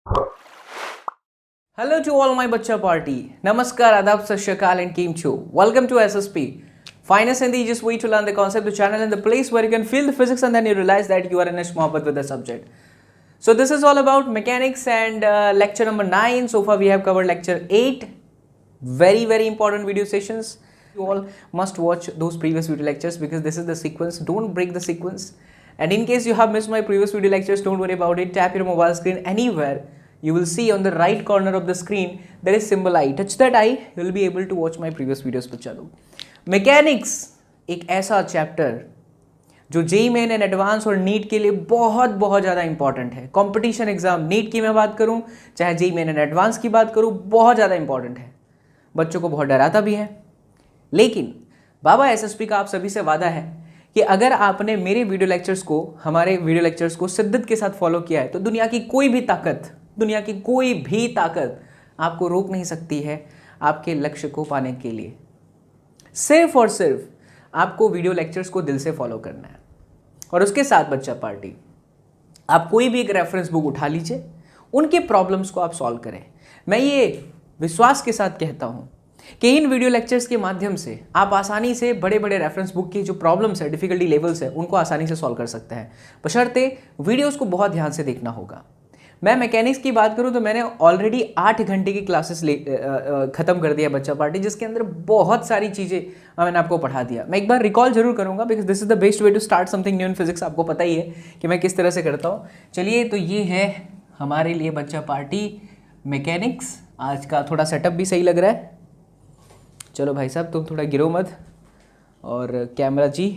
Hello to all my बच्चा party. Namaskar, adab, sat shri akal and keem chu. Welcome to SSP. Finest and the easiest way to learn the concept, the channel and the place where you can feel the physics and then you realize that you are in a mohabbat with the subject. So this is all about mechanics and lecture number 9. So far we have covered lecture 8. Very important video sessions. You all must watch those previous video lectures because this is the sequence. Don't break the sequence. And in case you have missed my previous video lectures, don't worry about it. Tap your mobile screen anywhere. You will see on the right corner of the screen there is symbol I. Touch that I, you will be able to watch my previous videos. बच्चा लोग mechanics एक ऐसा chapter जो JEE main and advance और NEET के लिए बहुत ज़्यादा इंपॉर्टेंट है. कंपटीशन एग्जाम नीट की मैं बात करूं चाहे जेईई मेन एंड एडवांस की बात करूं, बहुत ज़्यादा इंपॉर्टेंट है. बच्चों को बहुत डराता भी है. लेकिन बाबा एसएसपी का आप सभी से वादा है कि अगर आपने मेरे वीडियो लेक्चर्स को, हमारे वीडियो लेक्चर्स को शिद्दत के साथ फॉलो किया है तो दुनिया की कोई भी ताकत आपको रोक नहीं सकती है आपके लक्ष्य को पाने के लिए. सिर्फ और सिर्फ आपको वीडियो लेक्चर्स को दिल से फॉलो करना है. और उसके साथ बच्चा पार्टी, आप कोई भी एक रेफरेंस बुक उठा लीजिए, उनके प्रॉब्लम्स को आप सॉल्व करें. मैं ये विश्वास के साथ कहता हूं कि इन वीडियो लेक्चर्स के माध्यम से आप आसानी से बड़े रेफरेंस बुक की जो प्रॉब्लम्स है, डिफिकल्टी लेवल्स है, उनको आसानी से सॉल्व कर सकते हैं, बशर्ते वीडियोस को बहुत ध्यान से देखना होगा. मैं मैकेनिक्स की बात करूं तो मैंने ऑलरेडी 8 घंटे की क्लासेस खत्म कर दिया बच्चा पार्टी, जिसके अंदर बहुत सारी चीज़ें मैंने आपको पढ़ा दिया. मैं एक बार रिकॉल जरूर करूंगा because this is the best way to start something new in physics. आपको पता ही है कि मैं किस तरह से करता हूँ. चलिए, तो ये है हमारे लिए बच्चा पार्टी मैकेनिक्स. आज का थोड़ा सेटअप भी सही लग रहा है. चलो भाई साहब, तुम थोड़ा गिरो मत. और कैमरा जी,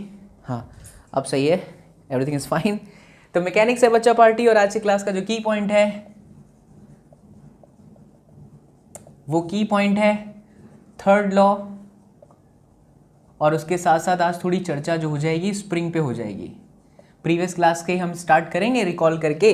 हाँ अब सही है, एवरीथिंग इज़ फाइन. तो मैकेनिक्स है बच्चा पार्टी, और आज की क्लास का जो की पॉइंट है वो की पॉइंट है थर्ड लॉ. और उसके साथ साथ आज थोड़ी चर्चा जो हो जाएगी स्प्रिंग पे हो जाएगी. प्रीवियस क्लास के हम स्टार्ट करेंगे रिकॉल करके.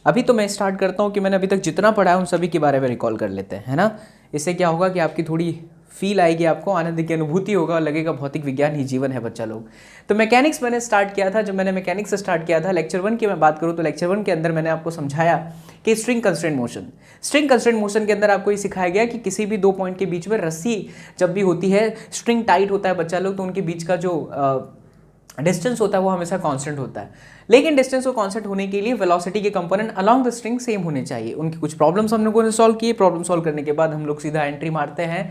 अभी तो मैं स्टार्ट करता हूँ कि मैंने अभी तक जितना पढ़ा है उन सभी के बारे में रिकॉल कर लेते हैं, है ना. इससे क्या होगा कि आपकी थोड़ी फील आएगी, आपको आनंद की अनुभूति होगा और लगेगा भौतिक विज्ञान ही जीवन है बच्चा लोग. तो मैकेनिक्स मैंने स्टार्ट किया था. जब मैंने मैकेनिक्स से स्टार्ट किया था, लेक्चर 1 की मैं बात करूँ तो लेक्चर 1 के अंदर मैंने आपको समझाया कि स्ट्रिंग कंस्ट्रेंट मोशन के अंदर आपको ये सिखाया गया कि किसी भी 2 पॉइंट के बीच में रस्सी जब भी होती है, स्ट्रिंग टाइट होता है बच्चा लोग, तो उनके बीच का जो डिस्टेंस होता है वो हमेशा कांस्टेंट होता है. लेकिन डिस्टेंस को कांस्टेंट होने के लिए वेलोसिटी के component along the string same होने चाहिए. उनकी कुछ प्रॉब्लम्स हम लोगों ने सॉल्व किए. प्रॉब्लम सॉल्व करने के बाद हम लोग सीधा एंट्री मारते हैं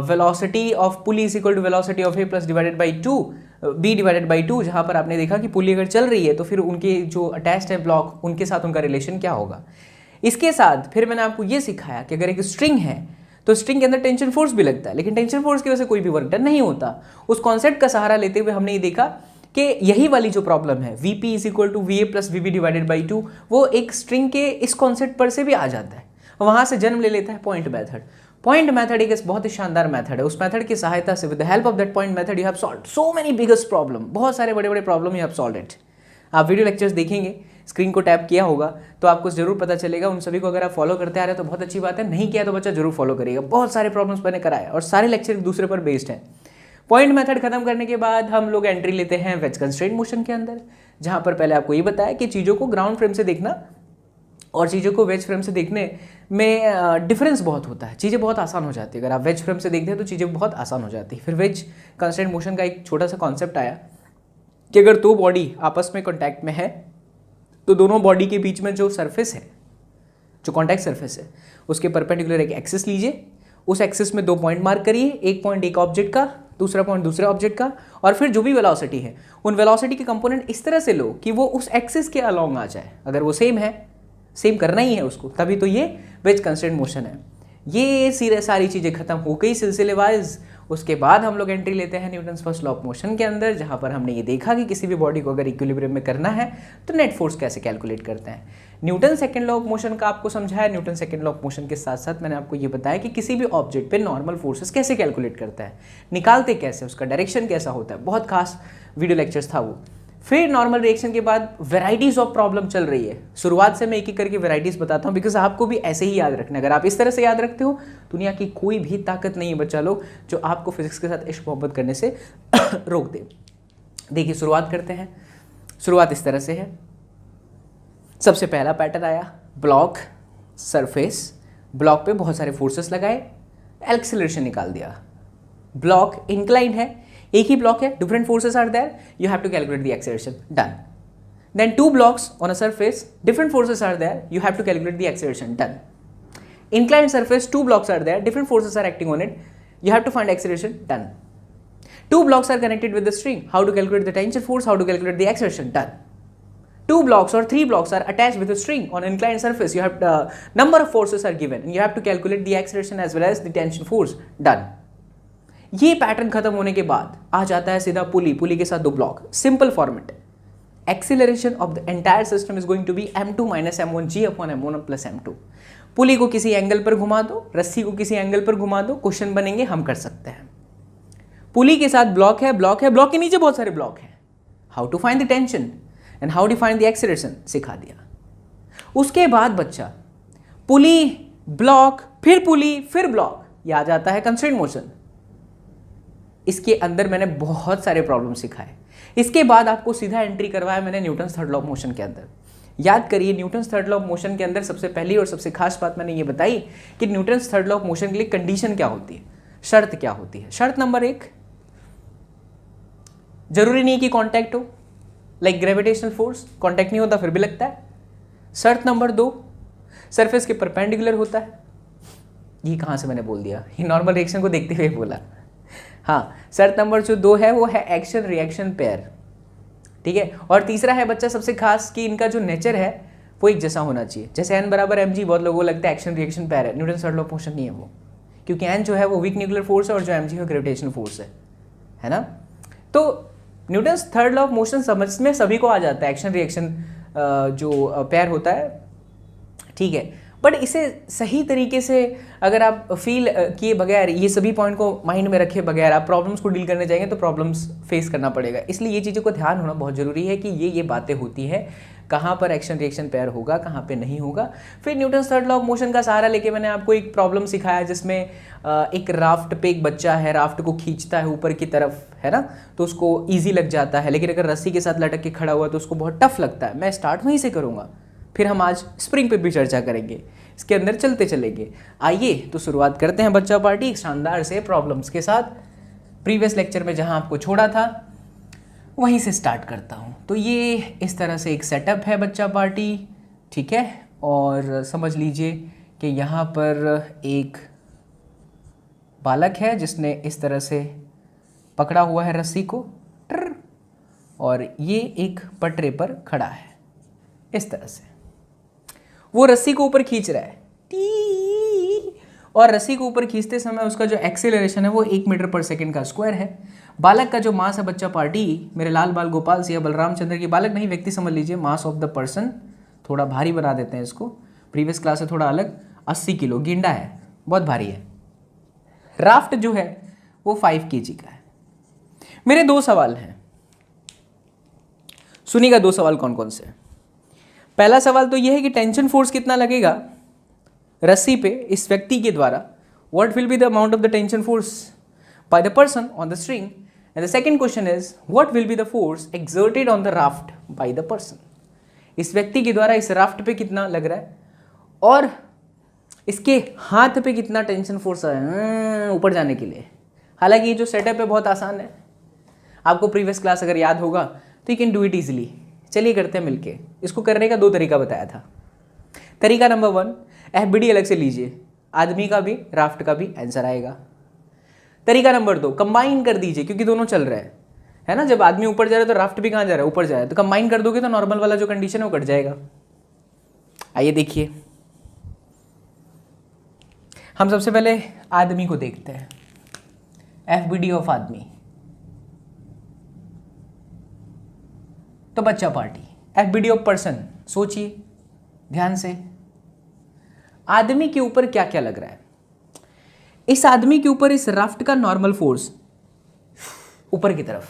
velocity of pulley is equal to velocity of A plus divided by 2, जहां पर आपने देखा कि पुली अगर चल रही है तो फिर उनके जो अटैच्ड है ब्लॉक, उनके साथ उनका रिलेशन क्या होगा. इसके साथ फिर मैंने आपको ये सिखाया कि अगर एक स्ट्रिंग है तो स्ट्रिंग के अंदर टेंशन फोर्स भी लगता है, लेकिन टेंशन फोर्स की वजह से कोई भी वर्क डन नहीं होता. उस कॉन्सेप्ट का सहारा लेते हुए हमने ये देखा कि यही वाली जो प्रॉब्लम है Vp is equal to VA plus VB divided by 2, वो एक स्ट्रिंग के इस कॉन्सेप्ट पर से भी आ जाता है. वहां से जन्म ले लेता है पॉइंट मेथड. पॉइंट मेथड एक बहुत ही शानदार मेथड है. उस मेथड की सहायता से with the help of that point method you have solved so many biggest problem. बहुत सारे बड़े problem you have solved it. आप वीडियो लेक्चर्स देखेंगे, स्क्रीन को टैप किया होगा तो आपको जरूर पता चलेगा. उन सभी को अगर आप फॉलो करते आ रहे हैं तो बहुत अच्छी बात है. नहीं किया तो बच्चा जरूर फॉलो करिएगा. बहुत सारे प्रॉब्लम्स मैंने कराए और सारे लेक्चर एक दूसरे पर बेस्ड हैं. पॉइंट मेथड खत्म करने के बाद हम लोग एंट्री लेते हैं वेज कंस्ट्रेंट मोशन के अंदर, जहां पर पहले आपको ये बताया कि चीज़ों को ग्राउंड फ्रेम से देखना और चीज़ों को वेज फ्रेम से देखने में डिफरेंस बहुत होता है. चीज़ें बहुत आसान हो जाती है. अगर आप वेज फ्रेम से देखते हैं तो चीज़ें बहुत आसान हो जाती है. फिर वेज कंस्ट्रेंट मोशन का एक छोटा सा कॉन्सेप्ट आया कि अगर 2 बॉडी आपस में कॉन्टैक्ट में है तो दोनों बॉडी के बीच में जो सरफेस है, जो कॉन्टैक्ट सरफेस है, उसके परपेंडिकुलर एक एक्सिस लीजिए. उस एक्सिस में 2 पॉइंट मार्क करिए. एक पॉइंट एक ऑब्जेक्ट का, दूसरा पॉइंट दूसरे ऑब्जेक्ट का, और फिर जो भी वेलोसिटी है उन वेलोसिटी के कंपोनेंट इस तरह से लो कि वो उस एक्सिस के अलोंग आ जाए. अगर वो सेम है, सेम करना ही है उसको, तभी तो ये वेज कंस्ट्रेंट मोशन है. ये सारी चीज़ें खत्म हो गई सिलसिले वाइज. उसके बाद हम लोग एंट्री लेते हैं Newton's first law of motion के अंदर, जहां पर हमने ये देखा कि किसी भी बॉडी को अगर इक्विलिब्रियम में करना है तो नेट फोर्स कैसे कैलकुलेट करते हैं. Newton second law of motion का आपको समझाया. Newton second law of motion के साथ साथ मैंने आपको ये बताया कि किसी भी ऑब्जेक्ट पे नॉर्मल फोर्सेस कैसे कैलकुलेट करता है, निकालते कैसे, उसका डायरेक्शन कैसा होता है. बहुत खास वीडियो लेक्चर्स था वो. फिर नॉर्मल रिएक्शन के बाद वेराइटीज ऑफ प्रॉब्लम चल रही है. शुरुआत से मैं एक एक करके वेराइटीज बताता हूँ बिकॉज आपको भी ऐसे ही याद रखना है. अगर आप इस तरह से याद रखते हो, दुनिया की कोई भी ताकत नहीं है बच्चा लोग जो आपको फिजिक्स के साथ इश्क मोहब्बत करने से रोक दे. देखिए शुरुआत करते हैं. शुरुआत इस तरह से है. सबसे पहला पैटर्न आया ब्लॉक सरफेस, ब्लॉक पे बहुत सारे फोर्सेस लगाए, एक्सेलरेशन निकाल दिया। ब्लॉक इंक्लाइन है, एक ही ब्लॉक है, different forces are there, you have to calculate the acceleration, done. Then two blocks on a surface, different forces are there, you have to calculate the acceleration, done. Inclined surface, two blocks are there, different forces are acting on it, you have to find acceleration, done. Two blocks are connected with the string, how to calculate the tension force, how to calculate the acceleration, done. Two blocks or three blocks are attached with a string on inclined surface, you have number of forces are given and you have to calculate the acceleration as well as the tension force, done. ये pattern खत्म होने के बाद आ जाता है सीधा पुली, पुली के साथ दो block, simple format. Acceleration of the entire system is going to be m2 minus m1g upon m1 plus m2। पुली को किसी एंगल पर घुमा दो, रस्सी को किसी एंगल पर घुमा दो, क्वेश्चन बनेंगे, हम कर सकते हैं। पुली के साथ ब्लॉक है, ब्लॉक है, ब्लॉक के नीचे बहुत सारे ब्लॉक हैं, how to find the tension and how to find the acceleration सिखा दिया। उसके बाद बच्चा पुली, ब्लॉक, फिर पुली, फिर ब्लॉक, ये आ जाता है कंस्ट्रेंट मोशन। इसके अंदर मैंने बहुत सारे प्रॉब्लम सिखाए। इसके बाद आपको सीधा एंट्री करवाया मैंने Newton's third law of motion के अंदर। याद करिए, Newton's third law of motion के अंदर सबसे पहली और सबसे खास बात मैंने ये बताई कि Newton's third law of motion के लिए कंडीशन क्या होती है, शर्त क्या होती है। शर्त नंबर 1, जरूरी नहीं कि कांटेक्ट हो, लाइक ग्रेविटेशनल फोर्स, कांटेक्ट नहीं होता फिर भी लगता है। शर्त नंबर 2, सरफेस के परपेंडिकुलर होता है। ये कहाँ से मैंने बोल दिया, ये नॉर्मल रिएक्शन को देखते हुए बोला। हाँ, शर्त नंबर जो 2 है वो है एक्शन रिएक्शन पेयर, ठीक है। और तीसरा है बच्चा सबसे खास कि इनका जो नेचर है वो एक जैसा होना चाहिए। जैसे n बराबर mg बहुत लोगों को लगता है एक्शन रिएक्शन पेयर है, Newton third law of motion नहीं है वो, क्योंकि n जो है वो वीक न्यूक्लियर फोर्स है और जो mg है ग्रेविटेशनल फोर्स है ना। तो Newton third law of motion समझ में सभी को आ जाता है, एक्शन रिएक्शन जो पेयर होता है, ठीक है। बट इसे सही तरीके से अगर आप फील किए बगैर, ये सभी पॉइंट को माइंड में रखे बगैर आप प्रॉब्लम्स को डील करने जाएंगे तो प्रॉब्लम्स फेस करना पड़ेगा। इसलिए ये चीज़ों को ध्यान होना बहुत ज़रूरी है कि ये बातें होती हैं, कहाँ पर एक्शन रिएक्शन पेयर होगा, कहाँ पे नहीं होगा। फिर Newton third law of motion का सहारा लेके मैंने आपको एक प्रॉब्लम सिखाया जिसमें एक राफ्ट पे एक बच्चा है, राफ्ट को खींचता है ऊपर की तरफ, है ना, तो उसको ईजी लग जाता है, लेकिन अगर रस्सी के साथ लटक के खड़ा हुआ तो उसको बहुत टफ लगता है। मैं स्टार्ट वहीं से करूँगा, फिर हम आज स्प्रिंग पे भी चर्चा करेंगे, इसके अंदर चलते चलेंगे। आइए तो शुरुआत करते हैं बच्चा पार्टी एक शानदार से प्रॉब्लम्स के साथ। प्रीवियस लेक्चर में जहां आपको छोड़ा था वहीं से स्टार्ट करता हूं। तो ये इस तरह से एक सेटअप है बच्चा पार्टी, ठीक है। और समझ लीजिए कि यहाँ पर एक बालक है जिसने इस तरह से पकड़ा हुआ है रस्सी को, और ये एक पटरे पर खड़ा है इस तरह से। वो रस्सी को ऊपर खींच रहा है और रस्सी को ऊपर खींचते समय उसका जो एक्सेलरेशन है वो 1 मीटर पर सेकंड का स्क्वायर है। बालक का जो मास है बच्चा पार्टी, मेरे लाल बाल गोपाल सिंह बलराम चंद्र की, बालक नहीं व्यक्ति समझ लीजिए, मास ऑफ द पर्सन, थोड़ा भारी बना देते हैं इसको, प्रीवियस क्लास से थोड़ा अलग, 80 किलो, गेंडा है, बहुत भारी है। राफ्ट जो है वो 5 kg का है। मेरे 2 सवाल हैं, सुनिएगा 2 सवाल कौन कौन से। पहला सवाल तो यह है कि टेंशन फोर्स कितना लगेगा रस्सी पे इस व्यक्ति के द्वारा, what will be the amount of the tension force by the person on the string, and the second question is what will be the force exerted on the raft by the person. इस व्यक्ति के द्वारा इस raft पे कितना लग रहा है और इसके हाथ पे कितना टेंशन फोर्स है ऊपर जाने के लिए। हालांकि ये जो सेटअप है बहुत आसान है, आपको प्रीवियस क्लास अगर याद होगा तो you can do it easily. चलिए करते हैं मिलके। इसको करने का 2 तरीका बताया था। तरीका नंबर 1, FBD अलग से लीजिए, आदमी का भी राफ्ट का भी आंसर आएगा। तरीका नंबर 2, कंबाइन कर दीजिए क्योंकि दोनों चल रहे हैं, है ना। जब आदमी ऊपर जा रहा है तो राफ्ट भी कहाँ जा रहा है, ऊपर जा रहा है, तो कंबाइन कर दोगे तो नॉर्मल वाला जो कंडीशन है वो कट जाएगा। आइए देखिए, हम सबसे पहले आदमी को देखते हैं, FBD ऑफ आदमी। तो बच्चा पार्टी FBD ऑफ पर्सन, सोचिए ध्यान से, आदमी के ऊपर क्या क्या लग रहा है। इस आदमी के ऊपर इस राफ्ट का नॉर्मल फोर्स ऊपर की तरफ,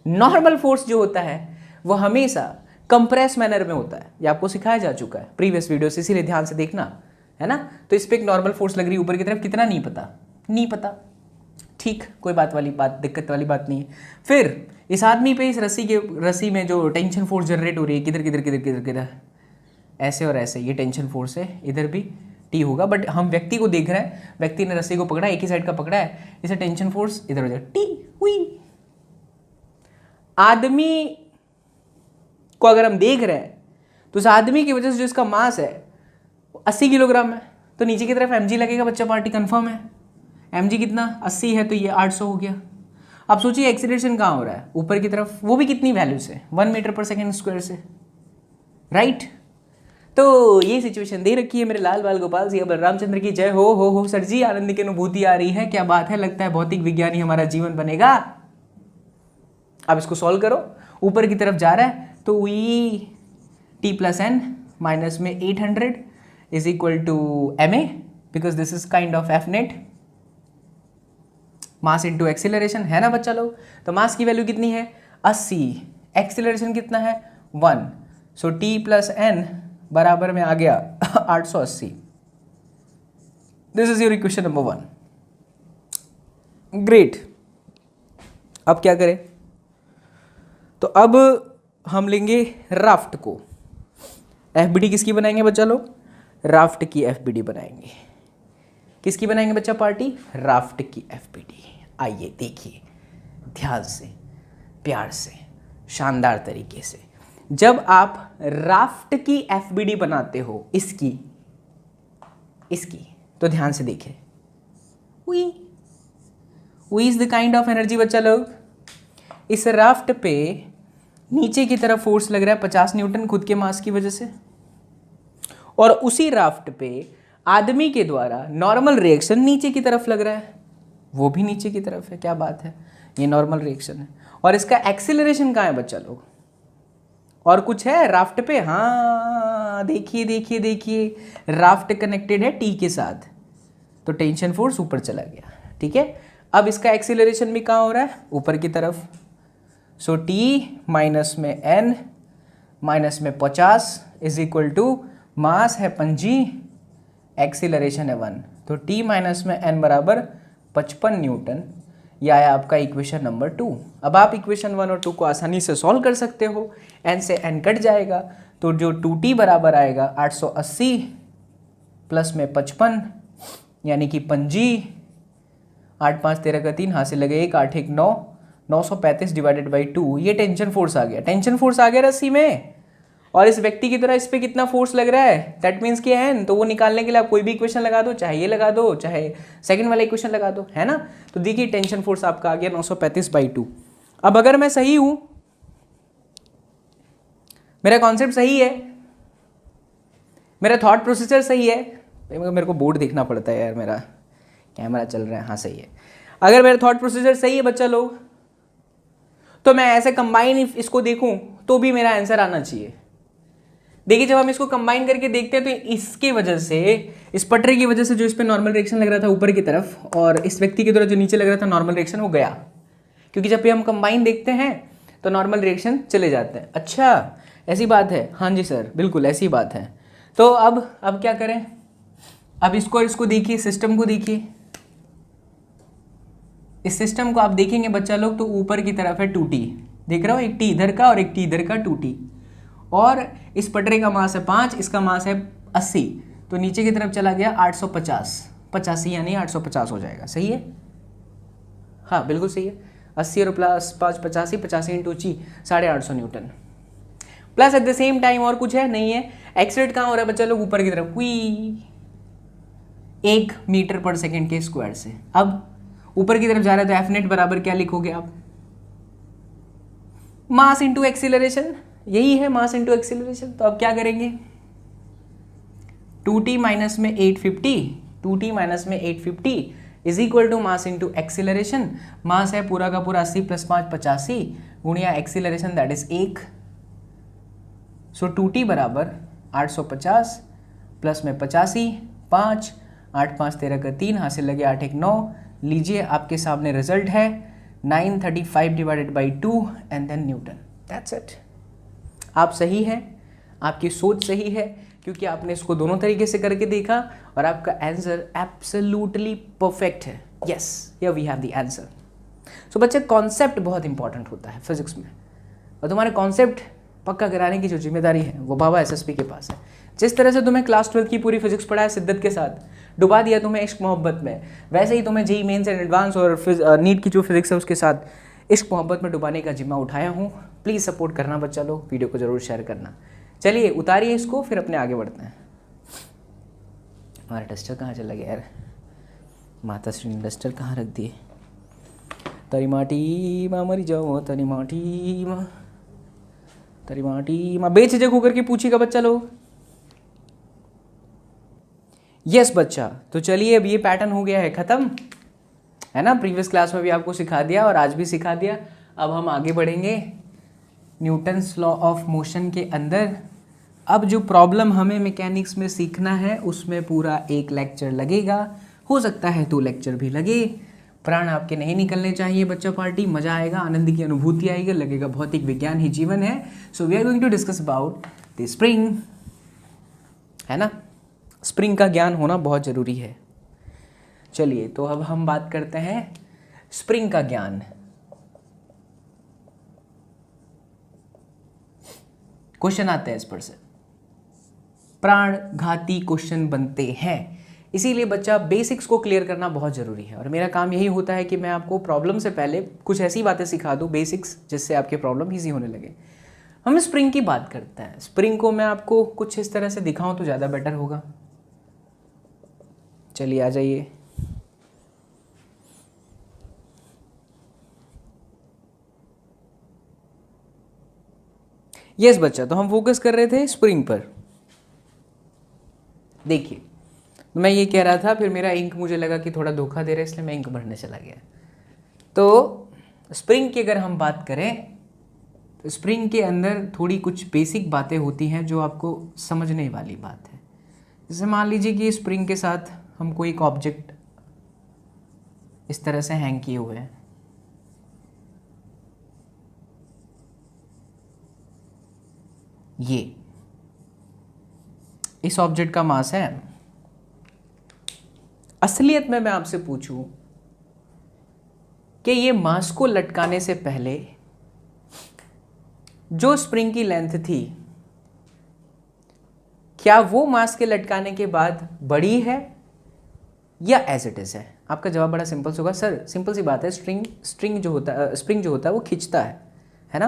नॉर्मल फोर्स जो होता है वो हमेशा कंप्रेस मैनर में होता है, ये आपको सिखाया जा चुका है प्रीवियस वीडियो से, इसीलिए ध्यान से देखना, है ना। तो इस पे एक नॉर्मल फोर्स लग रही है ऊपर की तरफ, कितना नहीं पता, नहीं पता, ठीक, कोई दिक्कत वाली बात नहीं है। फिर इस आदमी पे इस रस्सी में जो टेंशन फोर्स जनरेट हो रही है, किधर किधर किधर किधर किधर, ऐसे और ऐसे, ये टेंशन फोर्स है, इधर भी टी होगा, बट हम व्यक्ति को देख रहे हैं, व्यक्ति ने रस्सी को पकड़ा, एक ही साइड का पकड़ा है, इसे टेंशन फोर्स इधर हो जाएगा, टी हुई। आदमी को अगर हम देख रहे हैं तो उस आदमी की वजह से जो इसका मास है 80 किलोग्राम है, तो नीचे की तरफ mg लगेगा बच्चा, पार्टी कंफर्म है। mg कितना 80 है, तो ये 800 हो गया। अब सोचिए एक्सीलरेशन कहाँ हो रहा है, ऊपर की तरफ, वो भी कितनी वैल्यू से, 1 मीटर पर सेकेंड स्क्वायर से, राइट। तो ये सिचुएशन दे रखी है मेरे लाल बाल गोपाल सिंह बलरामचंद्र की जय हो सर जी, आनंद की अनुभूति आ रही है, क्या बात है, लगता है भौतिक विज्ञानी हमारा जीवन बनेगा। अब इसको सॉल्व करो, ऊपर की तरफ जा रहा है तो v t plus n minus में 800 is equal to M a, because this is kind of F net, mass into acceleration, है ना बच्चा लोग। तो मास की वैल्यू कितनी है 80, एक्सीलरेशन कितना है 1, सो टी प्लस एन बराबर में आ गया 880। This is your equation number 1। Great. अब क्या करें, तो अब हम लेंगे राफ्ट को। एफबीडी किसकी बनाएंगे बच्चा लोग, राफ्ट की एफबीडी बनाएंगे। किसकी बनाएंगे बच्चा पार्टी, राफ्ट की एफबीडी। आइए देखिए ध्यान से, प्यार से, शानदार तरीके से। जब आप राफ्ट की एफबीडी बनाते हो, इसकी तो ध्यान से देखिए, v is the kind of energy बच्चा लोग। इस राफ्ट पे नीचे की तरफ फोर्स लग रहा है 50 न्यूटन खुद के मास की वजह से, और उसी राफ्ट पे आदमी के द्वारा नॉर्मल रिएक्शन नीचे की तरफ लग रहा है, वो भी नीचे की तरफ है। क्या बात है, ये नॉर्मल रिएक्शन है। और इसका एक्सीलरेशन कहाँ है बच्चा लोग, और कुछ है राफ्ट पे, हाँ देखिए देखिए देखिए, राफ्ट कनेक्टेड है टी के साथ, तो टेंशन फोर्स ऊपर चला गया, ठीक है। अब इसका एक्सीलरेशन भी कहाँ हो रहा है, ऊपर की तरफ। सो टी माइनस में एन माइनस में 50 इज इक्वल टू मास है 5g, एक्सीलरेशन है 1, तो टी माइनस में एन बराबर 55 न्यूटन। यह आया आपका इक्वेशन नंबर 2। अब आप इक्वेशन 1 और 2 को आसानी से सॉल्व कर सकते हो, एन से एन कट जाएगा, तो जो 2t बराबर आएगा 880 प्लस में 55 यानी कि 5g, 8 5 13 का 3, हाथ से लगे 1, 8 1 9, 935 डिवाइडेड बाई 2। ये टेंशन फोर्स आ गया, टेंशन फोर्स आ गया रस्सी में, और इस व्यक्ति की तरह इस पे कितना फोर्स लग रहा है, दैट मीन्स कि एन। तो वो निकालने के लिए आप कोई भी इक्वेशन लगा दो, चाहे ये लगा दो, चाहे सेकंड वाला इक्वेशन लगा दो, है ना। तो देखिए टेंशन फोर्स आपका आ गया 935/2। अब अगर मैं सही हूं, मेरा कॉन्सेप्ट सही है, मेरा थॉट प्रोसेसर सही है, मेरे को बोर्ड देखना पड़ता है यार, मेरा कैमरा चल रहा है, हाँ सही है। अगर मेरा थॉट प्रोसेसर सही है बच्चा लोग, तो मैं ऐसे कंबाइन इसको देखूं तो भी मेरा आंसर आना चाहिए। देखिए जब हम इसको कंबाइन करके देखते हैं, तो इसके वजह से, इस पटरे की वजह से जो इस पे नॉर्मल रिएक्शन लग रहा था ऊपर की तरफ, और इस व्यक्ति की तरफ जो नीचे लग रहा था नॉर्मल रिएक्शन, वो गया, क्योंकि जब भी हम कंबाइन देखते हैं तो नॉर्मल रिएक्शन चले जाते हैं। अच्छा ऐसी बात है, हाँ जी सर बिल्कुल ऐसी बात है। तो अब क्या करें, अब इसको देखिए, सिस्टम को देखिए, इस सिस्टम को आप देखेंगे बच्चा लोग, तो ऊपर की तरफ है 2t, देख रहे हो, एक t इधर का और एक t इधर का, 2t, और इस पटरे का मास है 5, इसका मास है 80, तो नीचे की तरफ चला गया 850, 85 यानी 850 हो जाएगा, सही है, हाँ बिल्कुल सही है। 80 और प्लस 5 85, 85 इंटू ची 850 Newton, plus at the same time और कुछ है नहीं है, एक्सीलरेट कहाँ हो रहा है बच्चा लोग, ऊपर की तरफ, 1 मीटर पर सेकेंड के स्क्वायर से। अब ऊपर की तरफ जा रहा है, तो एफ नेट बराबर क्या लिखोगे आप, मास इंटू एक्सीलरेशन, यही है मास इंटू एक्सीलरेशन। तो अब क्या करेंगे, 2t माइनस में 850, 2t माइनस में 850 is equal to mass into acceleration. Mass है पूरा का पूरा 80 प्लस 5 85 गुणिया acceleration that is 1, so 2t बराबर 850 प्लस में 85, 5 8 5 13 का 3, हाथ से लगे 8 1 9, लीजिए आपके सामने रिजल्ट है 935 divided by 2 and then newton, that's it. आप सही हैं, आपकी सोच सही है, क्योंकि आपने इसको दोनों तरीके से करके देखा और आपका आंसर एब्सोल्युटली परफेक्ट है। Yes, here we have the answer. So बच्चे, कॉन्सेप्ट बहुत इंपॉर्टेंट होता है फिजिक्स में, और तुम्हारे कॉन्सेप्ट पक्का कराने की जो जिम्मेदारी है वो बाबा एसएसपी के पास है। जिस तरह से तुम्हें क्लास 12 की पूरी फिजिक्स पढ़ाया शिद्दत के साथ, डुबा दिया तुम्हें इश्क मोहब्बत में, वैसे ही तुम्हें जेईई मेंस एंड एडवांस और नीट की जो फिजिक्स है उसके साथ इश्क मोहब्बत में डुबाने का जिम्मा उठाया हूँ। प्लीज़ सपोर्ट करना बच्चा लोग, वीडियो को ज़रूर शेयर करना। चलिए उतारिए इसको, फिर अपने आगे बढ़ते हैं। हमारा डस्टर कहाँ चला गया यार, माता श्री ने डस्टर कहाँ रख दिए। तरी माटी माँ मरी जाओ, तरी माटी माँ, तरी माटी माँ। बेझिझक होकर के पूछिएगा बच्चा लोग। यस बच्चा, तो चलिए अब ये पैटर्न हो गया है ख़त्म, है ना। प्रीवियस क्लास में भी आपको सिखा दिया और आज भी सिखा दिया। अब हम आगे बढ़ेंगे न्यूटन्स लॉ ऑफ मोशन के अंदर। अब जो प्रॉब्लम हमें मैकेनिक्स में सीखना है उसमें पूरा एक लेक्चर लगेगा, हो सकता है 2 लेक्चर भी लगे। प्राण आपके नहीं निकलने चाहिए बच्चा पार्टी, मज़ा आएगा, आनंद की अनुभूति आएगी, लगेगा भौतिक विज्ञान ही जीवन है। So we are going to discuss about the spring, है ना। स्प्रिंग का ज्ञान होना बहुत ज़रूरी है। चलिए तो अब हम बात करते हैं स्प्रिंग का ज्ञान। क्वेश्चन आते हैं इस पर से, प्राण घाती क्वेश्चन बनते हैं, इसीलिए बच्चा बेसिक्स को क्लियर करना बहुत ज़रूरी है। और मेरा काम यही होता है कि मैं आपको प्रॉब्लम से पहले कुछ ऐसी बातें सिखा दूं बेसिक्स, जिससे आपके प्रॉब्लम ईजी होने लगे। हम स्प्रिंग की बात करते हैं। स्प्रिंग को मैं आपको कुछ इस तरह से दिखाऊं तो ज़्यादा बेटर होगा। चलिए आ जाइए। यस बच्चा, तो हम फोकस कर रहे थे स्प्रिंग पर। देखिए मैं ये कह रहा था, फिर मेरा इंक मुझे लगा कि थोड़ा धोखा दे रहा है, इसलिए मैं इंक भरने चला गया। तो स्प्रिंग की अगर हम बात करें तो स्प्रिंग के अंदर थोड़ी कुछ बेसिक बातें होती हैं जो आपको समझने वाली बात है। जैसे मान लीजिए कि स्प्रिंग के साथ हम कोई एक ऑब्जेक्ट इस तरह से हैंग किए हुए हैं, ये इस ऑब्जेक्ट का मास है। असलियत में मैं आपसे पूछूं कि ये मास को लटकाने से पहले जो स्प्रिंग की लेंथ थी, क्या वो मास के लटकाने के बाद बड़ी है या एज इट इज है? आपका जवाब बड़ा सिंपल होगा, सर सिंपल सी बात है, स्प्रिंग जो होता है वो खींचता है ना।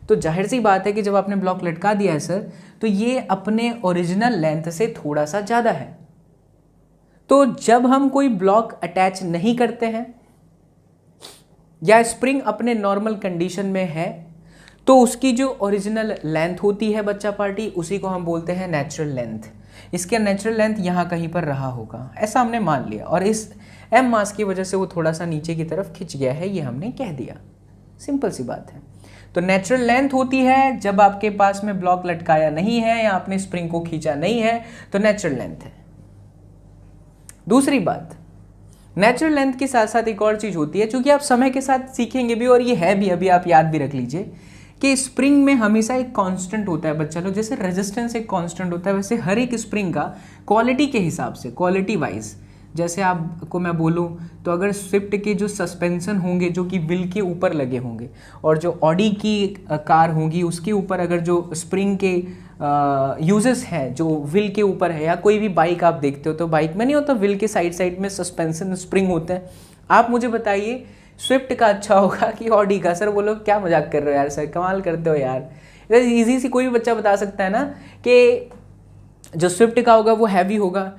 तो जाहिर सी बात है कि जब आपने ब्लॉक लटका दिया है सर, तो ये अपने ओरिजिनल लेंथ से थोड़ा सा ज़्यादा है। तो जब हम कोई ब्लॉक अटैच नहीं करते हैं या स्प्रिंग अपने नॉर्मल कंडीशन में है, तो उसकी जो ओरिजिनल लेंथ होती है बच्चा पार्टी, उसी को हम बोलते हैं नेचुरल लेंथ। इसका नेचुरल लेंथ यहाँ कहीं पर रहा होगा, ऐसा हमने मान लिया, और इस एम मास की वजह से वो थोड़ा सा नीचे की तरफ खिंच गया है, ये हमने कह दिया। सिंपल सी बात है। तो नेचुरल लेंथ होती है जब आपके पास में ब्लॉक लटकाया नहीं है या आपने स्प्रिंग को खींचा नहीं है, तो नेचुरल लेंथ है। दूसरी बात, नेचुरल लेंथ के साथ साथ एक और चीज होती है, चूंकि आप समय के साथ सीखेंगे भी, और ये है भी, अभी आप याद भी रख लीजिए कि स्प्रिंग में हमेशा एक कांस्टेंट होता है बच्चा लोग। जैसे रेजिस्टेंस एक कांस्टेंट होता है, वैसे हर एक स्प्रिंग का क्वालिटी के हिसाब से, क्वालिटी वाइज, जैसे आपको मैं बोलूं तो अगर स्विफ्ट के जो सस्पेंशन होंगे जो कि व्हील के ऊपर लगे होंगे, और जो ऑडी की कार होगी उसके ऊपर अगर जो स्प्रिंग के यूजेस हैं जो व्हील के ऊपर है, या कोई भी बाइक आप देखते हो तो बाइक में नहीं होता व्हील के साइड साइड में सस्पेंशन स्प्रिंग होते हैं। आप मुझे बताइए स्विफ्ट का अच्छा होगा कि ऑडी का? सर वो लोग क्या मजाक कर रहे हो यार, सर कमाल करते हो यार। इजी सी कोई भी बच्चा बता सकता है ना कि जो स्विफ्ट का होगा वो हैवी होगा।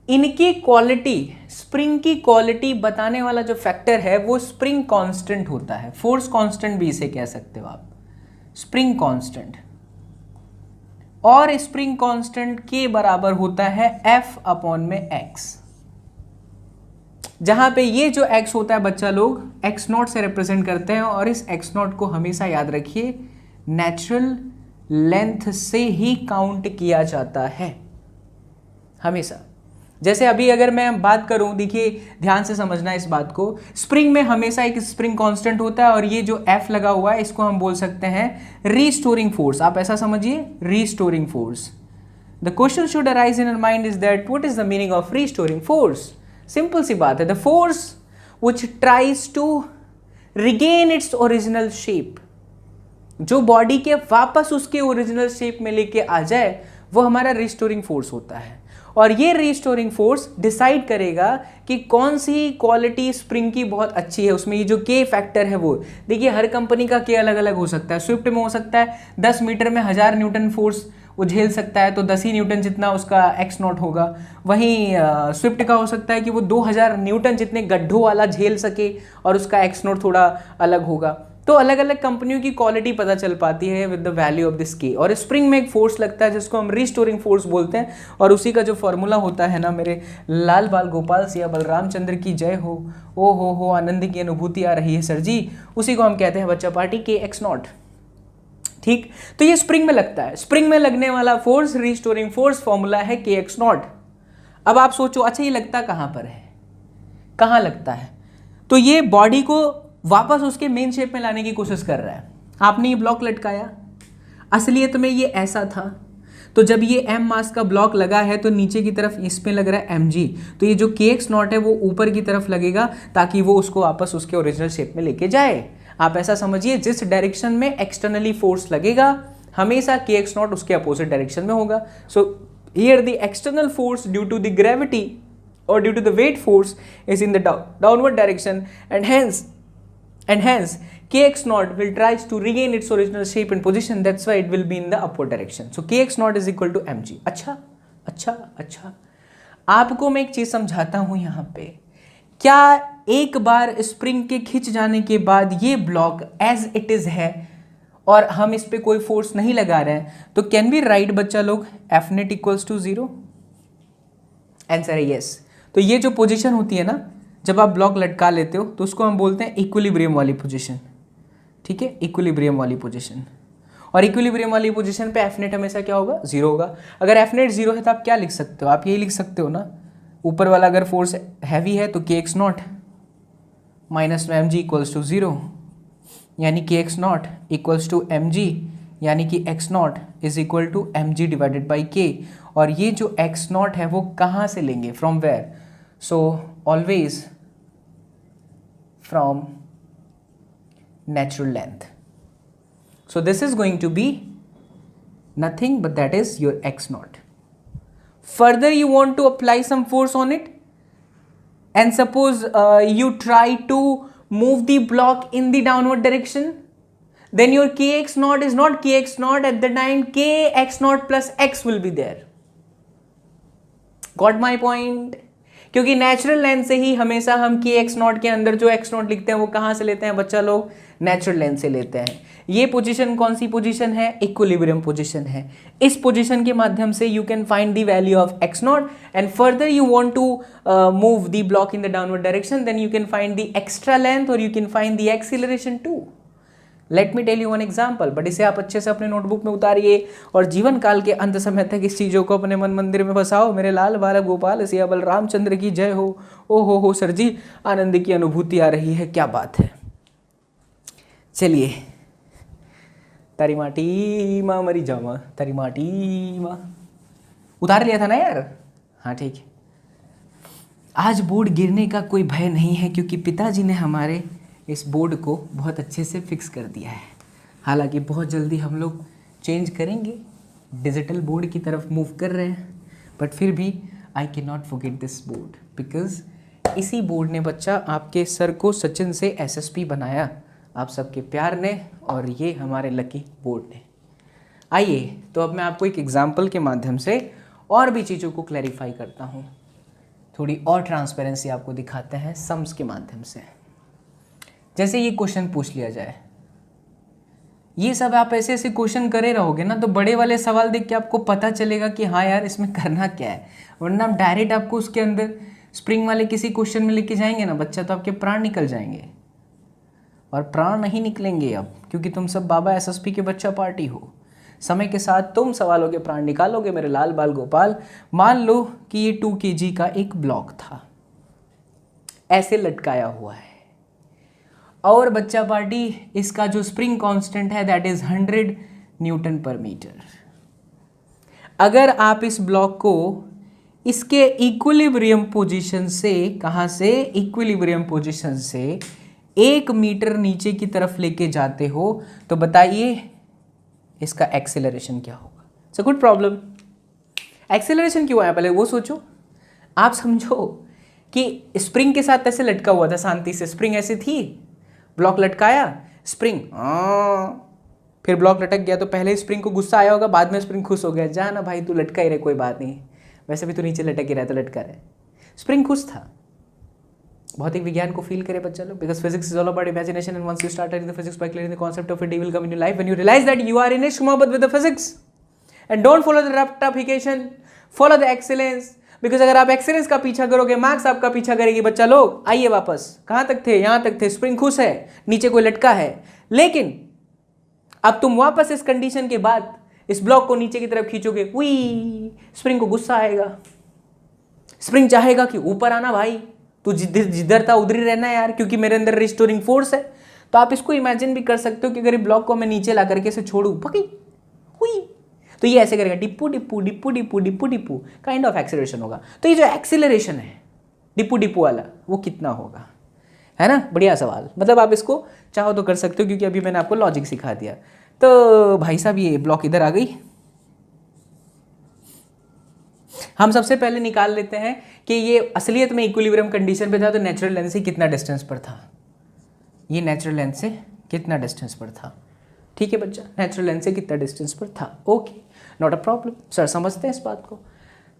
इनकी क्वालिटी, स्प्रिंग की क्वालिटी बताने वाला जो फैक्टर है वो स्प्रिंग कांस्टेंट होता है। फोर्स कांस्टेंट भी इसे कह सकते हो आप, स्प्रिंग कांस्टेंट। और स्प्रिंग कांस्टेंट के बराबर होता है F अपॉन में x, जहां पे ये जो x होता है बच्चा लोग x0 से रिप्रेजेंट करते हैं, और इस x0 को हमेशा याद रखिए नेचुरल लेंथ से ही काउंट किया जाता है हमेशा। जैसे अभी अगर मैं बात करूं, देखिए ध्यान से समझना इस बात को, स्प्रिंग में हमेशा एक स्प्रिंग कांस्टेंट होता है, और ये जो F लगा हुआ है इसको हम बोल सकते हैं रीस्टोरिंग फोर्स। आप ऐसा समझिए, restoring force. The question should arise in your mind is that what is the meaning of restoring force? Simple सी बात है, the force which tries to regain its original shape, जो बॉडी के वापस उसके ओरिजिनल शेप में लेके आ जाए, वो हमारा रिस्टोरिंग फोर्स होता है। और ये रिस्टोरिंग फोर्स डिसाइड करेगा कि कौन सी क्वालिटी स्प्रिंग की बहुत अच्छी है। उसमें ये जो के फैक्टर है वो देखिए, हर कंपनी का के अलग अलग हो सकता है। स्विफ्ट में हो सकता है 10 मीटर में 1000 न्यूटन फोर्स वो झेल सकता है, तो 10 ही न्यूटन जितना उसका एक्स नॉट होगा। वहीं स्विफ्ट का हो सकता है कि वो 2000 न्यूटन जितने गड्ढों वाला झेल सके और उसका एक्स नॉट थोड़ा अलग होगा। तो अलग अलग कंपनियों की क्वालिटी पता चल पाती है with the value of this के। और स्प्रिंग में एक फोर्स लगता है जिसको हम रिस्टोरिंग फोर्स बोलते हैं, और उसी का जो फॉर्मूला होता है ना, मेरे लाल बाल गोपाल सिया बलरामचंद्र की जय हो, ओ हो आनंद की अनुभूति आ रही है सर जी, उसी को हम कहते हैं बच्चा पार्टी के एक्स नॉट। ठीक, तो ये स्प्रिंग में लगता है। स्प्रिंग में लगने वाला फोर्स रिस्टोरिंग फोर्स फॉर्मूला है के एक्स नॉट। अब आप सोचो, अच्छा ये लगता कहां पर है, कहां लगता है? तो ये बॉडी को वापस उसके मेन शेप में लाने की कोशिश कर रहा है। आपने ये ब्लॉक लटकाया, असलियत में ये ऐसा था, तो जब ये m मास का ब्लॉक लगा है तो नीचे की तरफ इसमें लग रहा है mg, तो ये जो kx नॉट है वो ऊपर की तरफ लगेगा ताकि वो उसको वापस उसके ओरिजिनल शेप में लेके जाए। आप ऐसा समझिए, जिस डायरेक्शन में एक्सटर्नली फोर्स लगेगा हमेशा kx नॉट उसके अपोजिट डायरेक्शन में होगा। So here the external force due to the gravity or due to the weight force is in the downward direction, and hence kx naught will tries to regain its original shape and position. That's why it will be in the upward direction. So kx naught is equal to mg. अच्छा आपको मैं एक चीज समझाता हूं यहाँ पे। क्या एक बार स्प्रिंग के खिंच जाने के बाद ये ब्लॉक एज इट इज है और हम इस पे कोई फोर्स नहीं लगा रहे हैं, तो कैन वी राइट बच्चा लोग F net equals to 0? Answer है यस। तो ये जो पोजीशन होती है ना, जब आप ब्लॉक लटका लेते हो तो उसको हम बोलते हैं इक्विलिब्रियम वाली पोजीशन। ठीक है, इक्विलिब्रियम वाली पोजीशन। और इक्विलिब्रियम वाली पोजीशन पे एफ नेट हमेशा क्या होगा? 0 होगा। अगर एफ नेट 0 है तो आप क्या लिख सकते हो? आप यही लिख सकते हो ना, ऊपर वाला अगर फोर्स हैवी है तो k x not minus m g equals to 0, यानी k x not equals to m g, यानी कि x not is equal to m g divided by k. और ये जो एक्स नॉट है वो कहाँ से लेंगे? From where? So always from natural length. So this is going to be nothing but that is your x naught. Further you want to apply some force on it, and suppose you try to move the block in the downward direction, then your kx naught is not kx naught, at the time kx naught plus x will be there. Got my point? क्योंकि natural length से ही हमेशा हम के x not के अंदर जो x not लिखते हैं वो कहाँ से लेते हैं बच्चा लोग? नेचुरल लेंथ से लेते हैं। ये पोजीशन कौन सी पोजीशन है? इक्विलिब्रियम पोजीशन है। इस पोजीशन के माध्यम से you can find the value of X naught, and further you want to move the block in the downward direction, then you can find the extra length और you can find the acceleration too. Let me tell you one example, but इसे आप अच्छे से अपने notebook में उतारिए और जीवन काल के अंत समय तक इस चीज़ों को अपने मन मंदिर में बसाओ। मेरे लाल बाल गोपाल सिया बलरामचंद्र की जय हो। ओ हो सर जी, आनंद की अनुभूति आ रही है, क्या बात है। चलिए, तारी माटी माँ मरी जामा, तारी माटी माँ उतार लिया था ना यार? हाँ ठीक है। आज बोर्ड गिरने का कोई भय नहीं है क्योंकि पिताजी ने हमारे इस बोर्ड को बहुत अच्छे से फिक्स कर दिया है। हालांकि बहुत जल्दी हम लोग चेंज करेंगे, डिजिटल बोर्ड की तरफ मूव कर रहे हैं, बट फिर भी I can not forget this board, because इसी बोर्ड ने बच्चा आपके सर को सचिन से एसएसपी बनाया, आप सबके प्यार ने, और ये हमारे लकी बोर्ड ने। आइए तो अब मैं आपको एक एग्जाम्पल के माध्यम से और भी चीज़ों को क्लैरिफाई करता हूँ, थोड़ी और ट्रांसपेरेंसी आपको दिखाते हैं सम्स के माध्यम से। जैसे ये क्वेश्चन पूछ लिया जाए, ये सब आप ऐसे ऐसे क्वेश्चन करे रहोगे ना तो बड़े वाले सवाल देख के आपको पता चलेगा कि हाँ यार इसमें करना क्या है, वरना हम डायरेक्ट आपको उसके अंदर स्प्रिंग वाले किसी क्वेश्चन में लेके जाएंगे ना बच्चा, तो आपके प्राण निकल जाएंगे। और प्राण नहीं निकलेंगे अब, क्योंकि तुम सब बाबा एसएसपी के बच्चा पार्टी हो। समय के साथ तुम सवालों के प्राण निकालोगे मेरे लाल बाल गोपाल। मान लो कि ये 2 kg का एक ब्लॉक था, ऐसे लटकाया हुआ है, और बच्चा पार्टी इसका जो स्प्रिंग कांस्टेंट है दैट इज 100 न्यूटन पर मीटर। अगर आप इस ब्लॉक को इसके इक्विलिब्रियम पोजीशन से, कहां से? इक्विलिब्रियम पोजीशन से 1 मीटर नीचे की तरफ लेके जाते हो, तो बताइए इसका एक्सेलरेशन क्या होगा? It's a good problem, acceleration क्यों आया पहले वो सोचो। आप समझो कि स्प्रिंग के साथ ऐसे लटका हुआ था शांति से, स्प्रिंग ऐसे थी, ब्लॉक लटकाया, स्प्रिंग फिर ब्लॉक लटक गया, तो पहले स्प्रिंग को गुस्सा आया होगा, बाद में स्प्रिंग खुश हो गया, जा ना भाई तू लटका ही रहे, कोई बात नहीं, वैसे भी तू नीचे लटक ही रहा, तो लटका रहे। स्प्रिंग खुश था। भौतिक विज्ञान को फील करे बच्चा लोग, because physics is all about imagination and once you start in the physics by clearing the concept of it, you will come in your life when you realize that you are in इश्क मोहब्बत with the physics and don't follow the ratification, follow the excellence. Because अगर आप excellence का पीछा करोगे, marks आपका पीछा करेगी बच्चा लोग। आइए वापस, कहां तक थे, यहां तक थे, स्प्रिंग खुश है, नीचे कोई लटका है, लेकिन अब तुम वापस इस कंडीशन के बाद इस ब्लॉक को नीचे की तरफ खींचोगे, उई, स्प्रिंग को गुस्सा आएगा, स्प्रिंग चाहेगा कि ऊपर आना भाई, तू जिधर था उधर ही रहना है यार, क्योंकि मेरे अंदर रिस्टोरिंग फोर्स है। तो आप इसको इमेजिन भी कर सकते हो कि अगर ब्लॉक को मैं नीचे ला करके इसे छोड़ू, पकी हुई, तो ये ऐसे करेगा, डिप्पू डिप्पू डिप्पू डिप्पू डिप्पू डिप्पू, काइंड ऑफ एक्सेलरेशन होगा। तो ये जो एक्सेलरेशन है डिप्पू डिप्पू वाला, वो कितना होगा, है ना? बढ़िया सवाल। मतलब आप इसको चाहो तो कर सकते हो, क्योंकि अभी मैंने आपको लॉजिक सिखा दिया। तो भाई साहब ये ब्लॉक इधर आ गई। हम सबसे पहले निकाल लेते हैं कि ये असलियत में इक्विलिब्रियम कंडीशन पे था, तो नेचुरल लेंथ से कितना डिस्टेंस पर था, ये नेचुरल लेंथ से कितना डिस्टेंस पर था। ठीक है बच्चा, नेचुरल लेंथ से कितना डिस्टेंस पर था, okay, not a problem, sir समझते हैं इस बात को।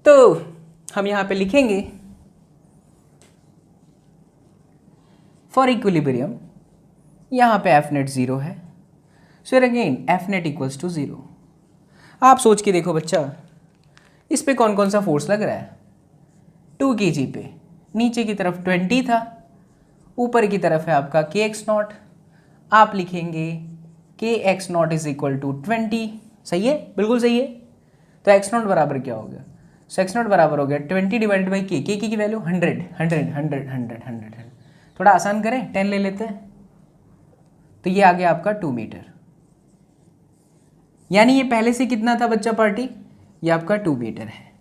तो हम यहाँ पे लिखेंगे फॉर इक्विलिब्रियम, यहाँ पे एफ नेट 0 है, so again F net equals to 0। आप सोच के देखो बच्चा, इस पे कौन कौन सा फोर्स लग रहा है, 2 kg पे, नीचे की तरफ 20 था, ऊपर की तरफ है आपका kx0, आप लिखेंगे kx0 इज इक्वल टू 20, सही है, बिल्कुल सही है। तो x0 बराबर क्या हो गया, सो x0 बराबर हो गया 20 डिवाइडेड बाई k की वैल्यू 100। थोड़ा आसान करें, 10 ले लेते हैं, तो ये आ गया आपका 2 मीटर। यानी ये पहले से कितना था बच्चा पार्टी, ये आपका 2 मीटर है।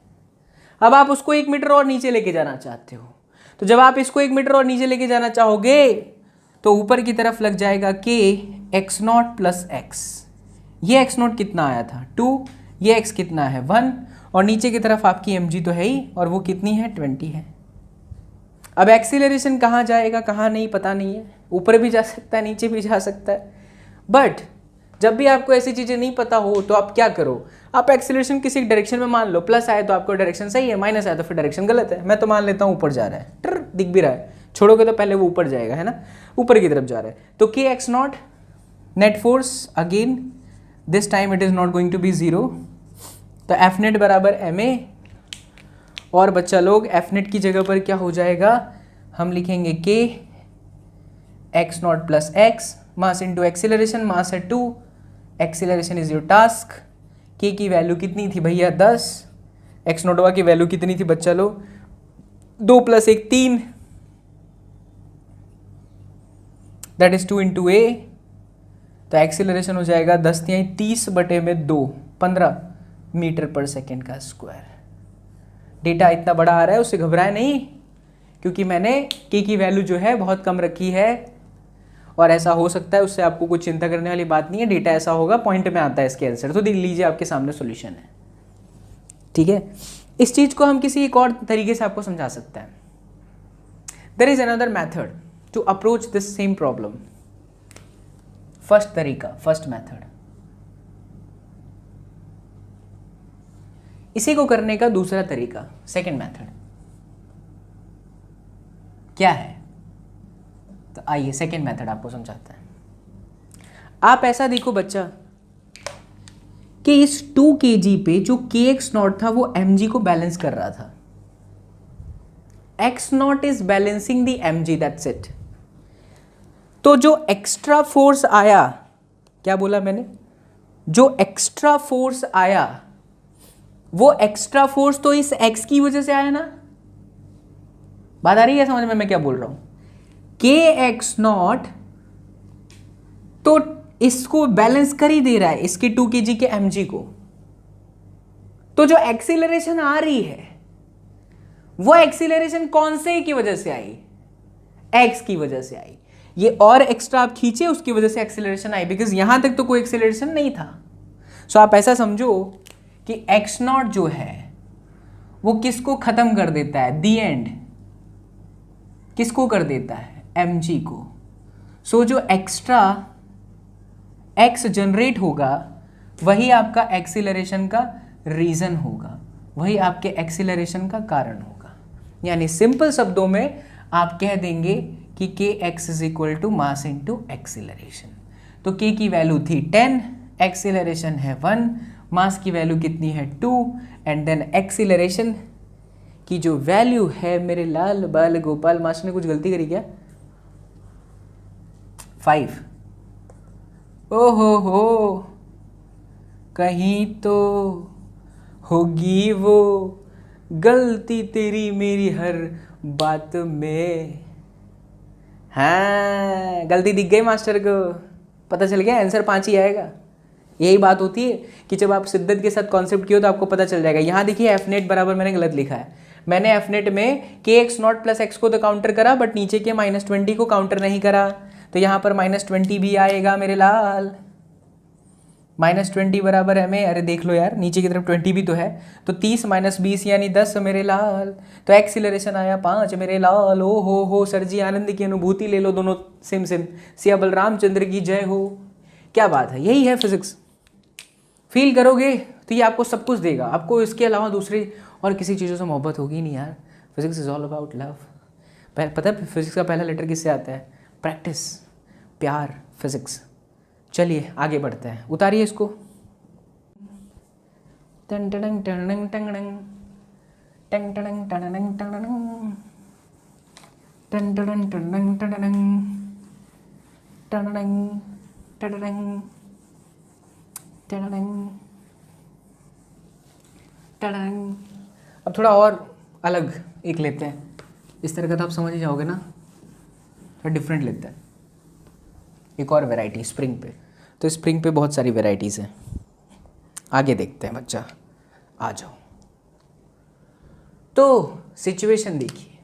अब आप उसको 1 मीटर और नीचे लेके जाना चाहते हो, तो जब आप इसको 1 मीटर और नीचे लेके जाना चाहोगे तो ऊपर की तरफ लग जाएगा k x0 प्लस x। ये x0 कितना आया था 2, ये x कितना है 1, और नीचे की तरफ आपकी mg तो है ही, और वो कितनी है 20 है। अब एक्सीलरेशन कहाँ जाएगा कहाँ नहीं पता नहीं है, ऊपर भी जा सकता है नीचे भी जा सकता है, बट जब भी आपको ऐसी चीज़ें नहीं पता हो तो आप क्या करो, आप एक्सीलरेशन किसी डायरेक्शन में मान लो, प्लस आए तो आपको डायरेक्शन सही है, माइनस आए तो फिर डायरेक्शन गलत है। मैं तो मान लेता हूँ ऊपर जा रहा है, टर दिख भी रहा है, छोड़ोगे तो पहले वो ऊपर जाएगा, है ना, ऊपर की तरफ जा रहा है। तो kx0 net force, again this time it is not going to be 0, तो एफ नेट बराबर ma, और बच्चा लोग एफ नेट की जगह पर क्या हो जाएगा, हम लिखेंगे k x0 plus x, mass into acceleration, mass है 2, acceleration is your task. k की वैल्यू कितनी थी भैया 10, x0 की वैल्यू कितनी थी बच्चा लोग 2 plus 1 3, that is 2 into a, तो एक्सीलरेशन हो जाएगा 10 तिहाई 30 बटे में 2, 15 मीटर पर सेकेंड का स्क्वायर। डेटा इतना बड़ा आ रहा है, उससे घबराए नहीं, क्योंकि मैंने k की वैल्यू जो है बहुत कम रखी है, और ऐसा हो सकता है, उससे आपको कुछ चिंता करने वाली बात नहीं है। डेटा ऐसा होगा, पॉइंट में आता है इसके आंसर, तो देख लीजिए आपके सामने सॉल्यूशन है। ठीक है, इस चीज़ को हम किसी एक और तरीके से आपको समझा सकते हैं। There is another method to approach this same problem. First तरीका, फर्स्ट मेथड, इसी को करने का दूसरा तरीका, सेकंड मेथड क्या है, तो आइए सेकेंड मेथड आपको समझाते हैं। आप ऐसा देखो बच्चा कि इस 2 kg पे जो kx0 था वो mg को बैलेंस कर रहा था, x0 is balancing the mg, that's it. तो जो एक्स्ट्रा फोर्स आया, क्या बोला मैंने, जो एक्स्ट्रा फोर्स आया वो एक्स्ट्रा फोर्स तो इस x की वजह से आया ना, बात आ रही है समझ में मैं क्या बोल रहा हूं। kx0 तो इसको बैलेंस कर ही दे रहा है, इसके 2 kg के mg को। तो जो एक्सीलरेशन आ रही है वो एक्सीलरेशन कौन से की वजह से आई, x की वजह से आई। ये और एक्स्ट्रा आप खींचे, उसकी वजह से एक्सीलरेशन आई, बिकॉज यहां तक तो कोई एक्सीलरेशन नहीं था। सो आप ऐसा समझो कि x0 जो है वो किसको ख़त्म कर देता है, दी एंड किसको कर देता है, mg को। सो जो एक्स्ट्रा x जनरेट होगा वही आपका एक्सीलरेशन का रीज़न होगा, वही आपके एक्सीलरेशन का कारण होगा। यानी सिंपल शब्दों में आप कह देंगे कि k x is equal to mass into acceleration. तो के की वैल्यू थी 10, एक्सीलरेशन है 1, मास की वैल्यू कितनी है 2, एंड देन एक्सीलरेशन की जो वैल्यू है मेरे लाल बाल गोपाल, मास्टर ने कुछ गलती करी क्या, 5। हो कहीं तो होगी वो गलती तेरी मेरी हर बात में। हाँ, गलती दिख गई मास्टर को, पता चल गया आंसर 5 ही आएगा। यही बात होती है कि जब आप शिद्दत के साथ कॉन्सेप्ट किए तो आपको पता चल जाएगा। यहाँ देखिए एफ नेट बराबर मैंने गलत लिखा है, मैंने एफ नेट में के एक्स नॉट प्लस एक्स को तो काउंटर करा बट नीचे के -20 को काउंटर नहीं करा, तो यहाँ पर -20 भी आएगा मेरे लाल। -20 बराबर है में, अरे देख लो यार नीचे की तरफ 20 भी तो है, तो 30 - 20 यानी 10 मेरे लाल। तो एक्सीलरेशन आया 5 मेरे लाल। ओ हो सर जी, आनंद की अनुभूति ले लो, दोनों सेम सेम। सिया बलरामचंद्र की जय हो। क्या बात है, यही है फिजिक्स। फील करोगे तो ये आपको सब कुछ देगा, आपको इसके अलावा दूसरी और किसी चीज़ों से मोहब्बत होगी नहीं यार। Physics is all about love. पता है फिजिक्स का पहला लेटर किससे आता है, प्रैक्टिस, प्यार, फिजिक्स। चलिए आगे बढ़ते हैं, उतारिए इसको। टंग टंग टंग टंग टंग टंग टंग टंग टंग टंग टंग। अब थोड़ा और अलग एक लेते हैं, इस तरह का तो आप समझ ही जाओगे ना, थोड़ा डिफरेंट लेते हैं। एक और वैरायटी स्प्रिंग पे, तो स्प्रिंग पे बहुत सारी वैरायटीज़ हैं, आगे देखते हैं बच्चा, आ जाओ। तो सिचुएशन देखिए,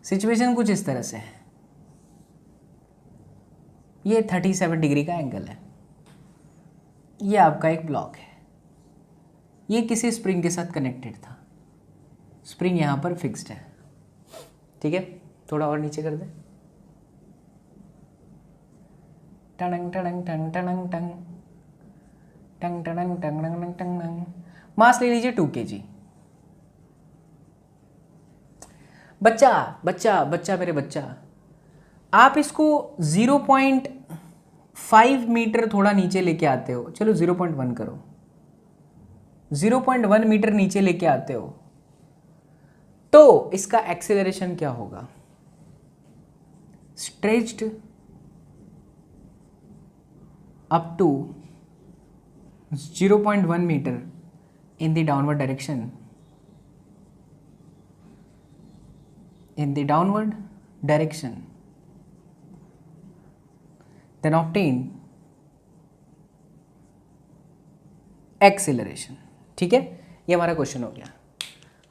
सिचुएशन कुछ इस तरह से है। ये 37 डिग्री का एंगल है, ये आपका एक ब्लॉक है, ये किसी स्प्रिंग के साथ कनेक्टेड था, स्प्रिंग यहाँ पर फिक्स्ड है, ठीक है। थोड़ा और नीचे कर दे, टंग टंग टंग टंग टंग टंग टंग टंग टंग टंग। मास ले लीजिए 2 kg। बच्चा बच्चा बच्चा मेरे बच्चा, आप इसको 0.5 मीटर थोड़ा नीचे लेके आते हो, चलो 0.1 करो, 0.1 मीटर नीचे लेके आते हो, तो इसका एक्सेलरेशन क्या होगा, stretched up to 0.1 meter in the downward direction, in the downward direction, then obtain acceleration। ठीक है, ये हमारा क्वेश्चन हो गया।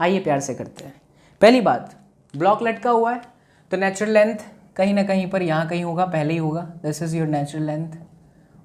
आइए प्यार से करते हैं। पहली बात, ब्लॉक लटका हुआ है तो नेचुरल लेंथ कहीं ना कहीं पर यहाँ कहीं होगा, पहले ही होगा, this is your natural length,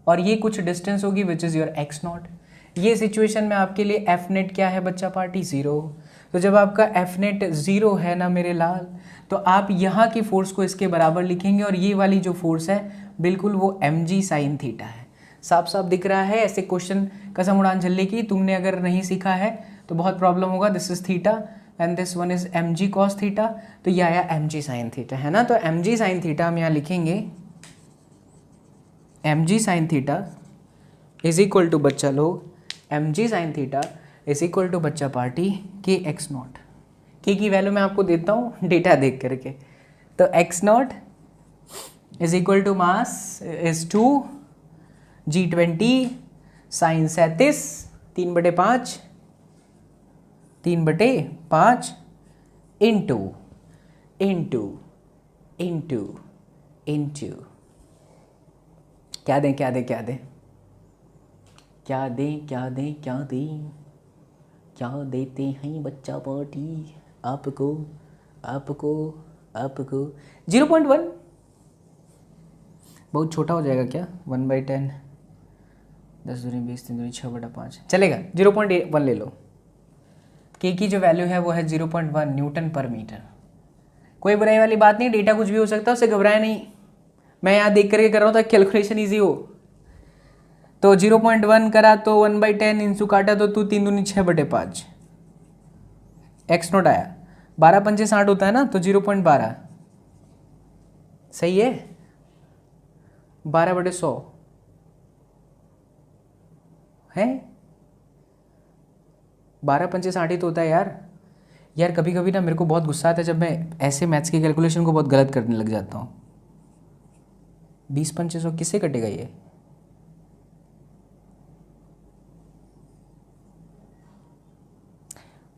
और ये कुछ डिस्टेंस होगी which is your x not. ये सिचुएशन में आपके लिए एफ नेट क्या है बच्चा पार्टी, 0। तो जब आपका एफ नेट 0 है ना मेरे लाल, तो आप यहाँ की फोर्स को इसके बराबर लिखेंगे, और ये वाली जो फोर्स है बिल्कुल वो mg साइन थीटा है। साफ साफ दिख रहा है, ऐसे क्वेश्चन कसम उड़ान झल्ले की तुमने अगर नहीं सीखा है तो बहुत प्रॉब्लम होगा। This is theta and this one is mg cos theta, तो ये आया mg साइन थीटा, है ना। तो mg साइन थीटा हम यहाँ लिखेंगे, mg sign theta is equal to बच्चा लोग, mg sign theta is equal to बच्चा पार्टी के एक्स नॉट। के की वैल्यू मैं आपको देता हूँ डेटा देख करके, तो x not is equal to mass is 2 G20 sine 37 3/5 into into into into क्या दें क्या दें क्या दें क्या दें क्या दें क्या दें क्या देते हैं बच्चा पार्टी आपको आपको आपको 0.1 बहुत छोटा हो जाएगा क्या, 1/10 10 दूनी 20, 3 दूनी 6/5 चलेगा। 0.1 ले लो। के की जो वैल्यू है वो है 0.1 न्यूटन पर मीटर। कोई बुराई वाली बात नहीं, डेटा कुछ भी हो सकता है, उससे घबराए नहीं। मैं यहाँ देख करके कर रहा हूँ ताकि कैलकुलेशन ईजी हो। तो 0.1 करा तो 1/10 इंसू काटा तो 2 3 दूनी 6/5 एक्स नोट आया। 12 पंचे 60 होता है ना, तो 0.12 सही है। 12/100 है। 12 पंचे 60 ही तो होता है यार कभी कभी ना मेरे को बहुत गुस्सा आता है जब मैं ऐसे मैथ्स के कैलकुलेशन को बहुत गलत करने लग जाता हूँ। 20 पंचे 100 किससे कटेगा ये?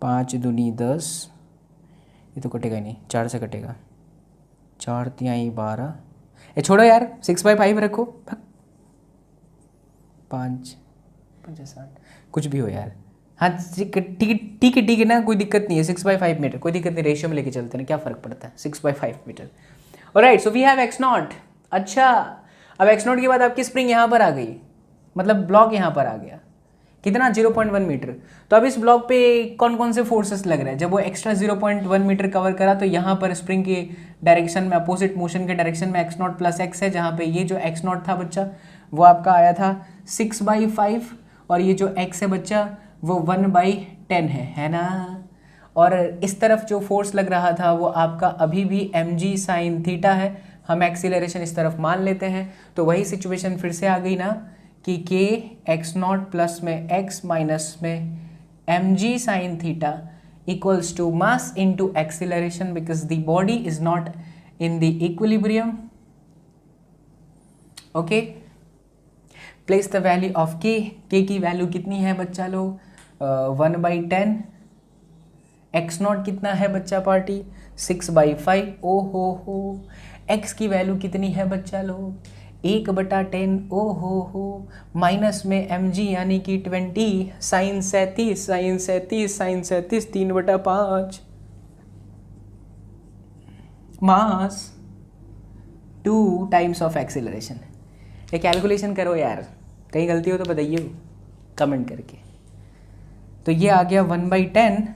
पाँच दूनी 10, ये तो कटेगा ही नहीं। 4 से कटेगा। 4 तिहाई 12। ए छोड़ो यार, 6/5 रखो। 5 पंचे 60 कुछ भी हो यार। हाँ ठीक है ना, कोई दिक्कत नहीं है। 6/5 मीटर कोई दिक्कत नहीं, रेशियो में लेके चलते हैं, क्या फ़र्क पड़ता है। 6/5 meter. Alright, so we have x not. अच्छा, अब x नॉट के बाद आपकी स्प्रिंग यहाँ पर आ गई, मतलब ब्लॉक यहाँ पर आ गया। कितना? 0.1 मीटर। तो अब इस ब्लॉक पे कौन कौन से फोर्सेस लग रहे हैं? जब वो एक्स्ट्रा 0.1 मीटर कवर करा तो यहाँ पर स्प्रिंग के डायरेक्शन में, अपोजिट मोशन के डायरेक्शन में x नॉट प्लस x है, जहाँ पे ये जो x नॉट था बच्चा वो आपका आया था 6/5 और ये जो x है बच्चा वो 1/10 है ना। और इस तरफ जो फोर्स लग रहा था वो आपका अभी भी mg साइन थीटा है। हम एक्सीलरेशन इस तरफ मान लेते हैं, तो वही सिचुएशन फिर से आ गई ना कि k x नॉट प्लस में x माइनस में mg sine theta equals to mass into acceleration because the body is not in the equilibrium. Okay, place the value of k। की वैल्यू कितनी है बच्चा लोग? 1/10। x नॉट कितना है बच्चा पार्टी? 6/5। ओ हो। x की वैल्यू कितनी है बच्चा लोग? 1/10। ओ हो। माइनस में mg यानी कि 20 साइन 37 3/5 मास 2 टाइम्स ऑफ एक्सीलरेशन। ये कैलकुलेशन करो यार, कहीं गलती हो तो बताइए कमेंट करके। तो ये आ गया 1/10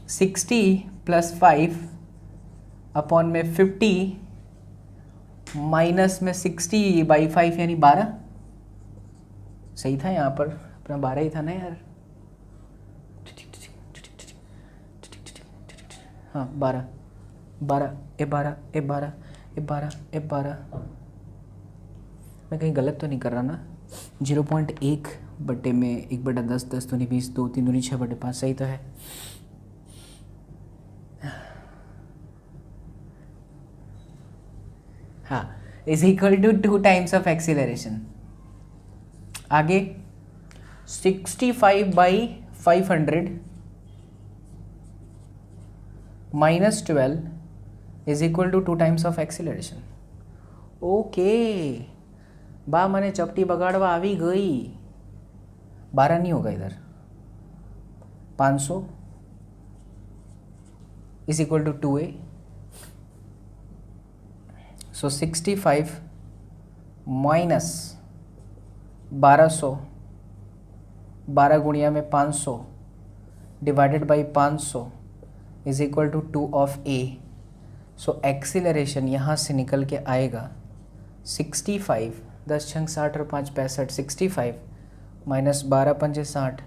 60 + 5 अपॉन में 50 माइनस में 60/5 यानी 12। सही था यहाँ पर अपना 12 ही था ना यार। हाँ 12 मैं कहीं गलत तो नहीं कर रहा ना। 0.1 बटे में 1/10 10 दूनी 20 2 3 दूनी 6/5 सही तो है। हाँ, is equal to 2 times of acceleration. आगे 65/500 minus 12 is equal to 2 times of acceleration. Okay, बा मैंने चपटी बगाड़वा आवी गई। 12 नहीं होगा इधर। 500 is equal to 2a। So 65 minus 1200 12 गुणिया में 500 divided by 500 is equal to 2 of a। So acceleration यहाँ से निकल के आएगा 65 10 छंग 60 और 5 65 65 माइनस 12 पंजे 60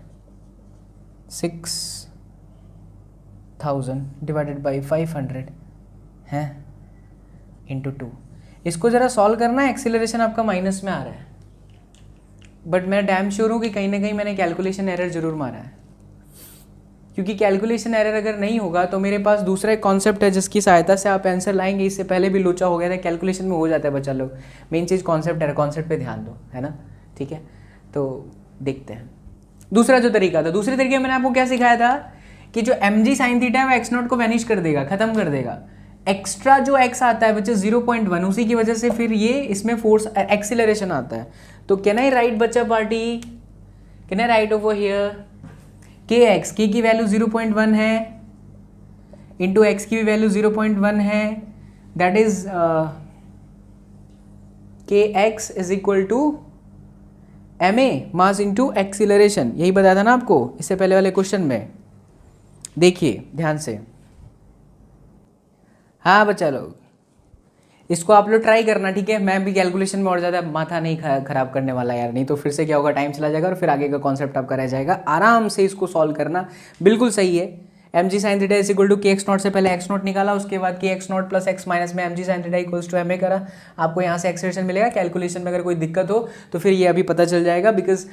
6000 डिवाइडेड बाई 500 हैं इंटू 2। इसको ज़रा सॉल्व करना है। एक्सीलरेशन आपका माइनस में आ रहा है, बट मैं डैम श्योर हूँ कि कहीं ना कहीं मैंने कैलकुलेशन एरर जरूर मारा है, क्योंकि कैलकुलेशन एरर अगर नहीं होगा तो मेरे पास दूसरा एक कॉन्सेप्ट है जिसकी सहायता से आप आंसर लाएंगे। इससे पहले भी लोचा हो गया था, कैलकुलेशन में हो जाता है बच्चा लोग। मेन चीज़ कॉन्सेप्ट है, कॉन्सेप्ट पे ध्यान दो, है ना। ठीक है, तो देखते हैं दूसरा जो तरीका था। दूसरे तरीके में मैंने आपको क्या सिखाया था कि जो mg साइन थीटा है वो x नॉट को वैनिश कर देगा, खत्म कर देगा। एक्स्ट्रा जो x आता है बच्चे 0.1, उसी की वजह से फिर ये इसमें फोर्स एक्सीलरेशन आता है। तो कैन आई राइट बच्चा party, can I write over here kx, k की वैल्यू 0.1 है इंटू x की भी वैल्यू 0.1 है, that is kx is equal to ma mass into acceleration, यही बताया था ना आपको इससे पहले वाले क्वेश्चन में। देखिए ध्यान से, हाँ बच्चा लोग इसको आप लोग ट्राई करना, ठीक है। मैं भी कैलकुलेशन में और ज़्यादा माथा नहीं खराब करने वाला यार, नहीं तो फिर से क्या होगा, टाइम चला जाएगा और फिर आगे का कॉन्सेप्ट आपका रह जाएगा। आराम से इसको सॉल्व करना, बिल्कुल सही है। M G sine theta is equal to K x naught से पहले एक्स नॉट निकाला, उसके बाद K x naught plus X minus में M G sine theta equals to M A करा। आपको यहाँ से एक्सप्रेशन मिलेगा। कैलकुलेशन में अगर कोई दिक्कत हो तो फिर ये अभी पता चल जाएगा, बिकॉज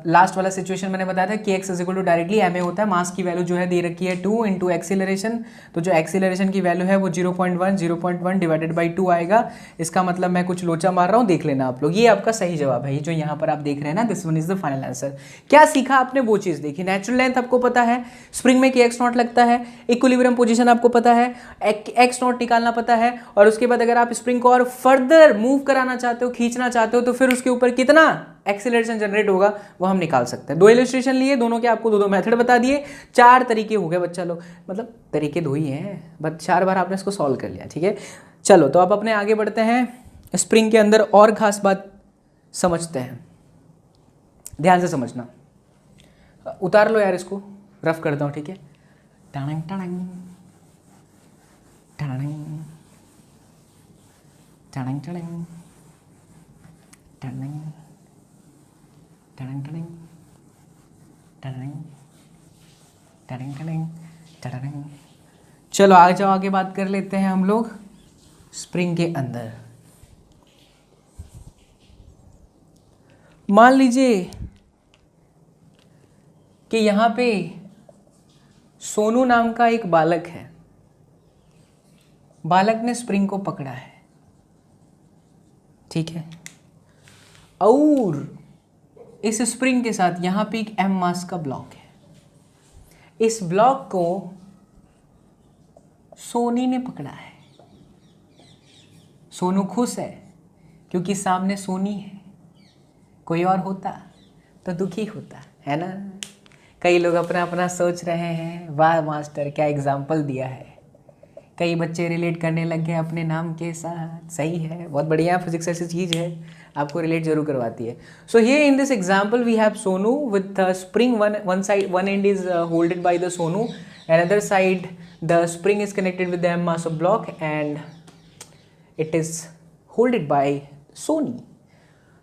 लास्ट वाला सिचुएशन मैंने बताया था कि x is equal to directly m a होता है। मास की वैल्यू जो है दे रखी है 2 इंटू एक्सीलरेशन, तो जो एक्सीलरेशन की वैल्यू है वो 0.1 डिवाइडेड बाई 2 आएगा। इसका मतलब मैं कुछ लोचा मार रहा हूँ, देख लेना आप लोग। ये आपका सही जवाब है, ये जो यहाँ पर आप देख रहे हैं ना, this one is the final answer. क्या सीखा आपने, वो चीज़ देखी। नेचुरल लेंथ आपको पता है, स्प्रिंग में कि एक्स नॉट लगता है, इक्विलिब्रियम पोजीशन आपको पता है, एक्स नॉट निकालना पता है, और उसके बाद अगर आप स्प्रिंग को और फर्दर मूव कराना चाहते हो, खींचना चाहते हो, तो फिर उसके ऊपर कितना एक्सीलरेशन जनरेट होगा वो हम निकाल सकते हैं। 2 इलस्ट्रेशन लिए, दोनों के आपको 2 मेथड बता दिए, 4 तरीके हो गए बच्चा लोग, मतलब तरीके 2 ही हैं, बट 4 बार आपने इसको सॉल्व कर लिया, ठीक है। चलो तो आप अपने आगे बढ़ते हैं, स्प्रिंग के अंदर और खास बात समझते हैं। ध्यान से समझना, उतार लो यार इसको, रफ करता हूँ, ठीक है। टनंग टनंग टनंग टनंग टनंग टनंग टनंग टनंग टनंग टनंग टनंग। चलो आ जाओ, आगे बात कर लेते हैं हम लोग स्प्रिंग के अंदर। मान लीजिए कि यहाँ पे सोनू नाम का एक बालक है, बालक ने स्प्रिंग को पकड़ा है, ठीक है, और इस स्प्रिंग के साथ यहाँ पे एक एम मास का ब्लॉक है। इस ब्लॉक को सोनी ने पकड़ा है। सोनू खुश है क्योंकि सामने सोनी है, कोई और होता तो दुखी होता, है ना। कई लोग अपना अपना सोच रहे हैं, वाह मास्टर क्या एग्जाम्पल दिया है। कई बच्चे रिलेट करने लग गए अपने नाम के साथ, सही है, बहुत बढ़िया। फिजिक्स ऐसी चीज़ है, आपको रिलेट जरूर करवाती है। So here in this example we have Sonu with spring, one end is holded by the Sonu, another side the spring is connected with the m mass of block and it is holded by Soni.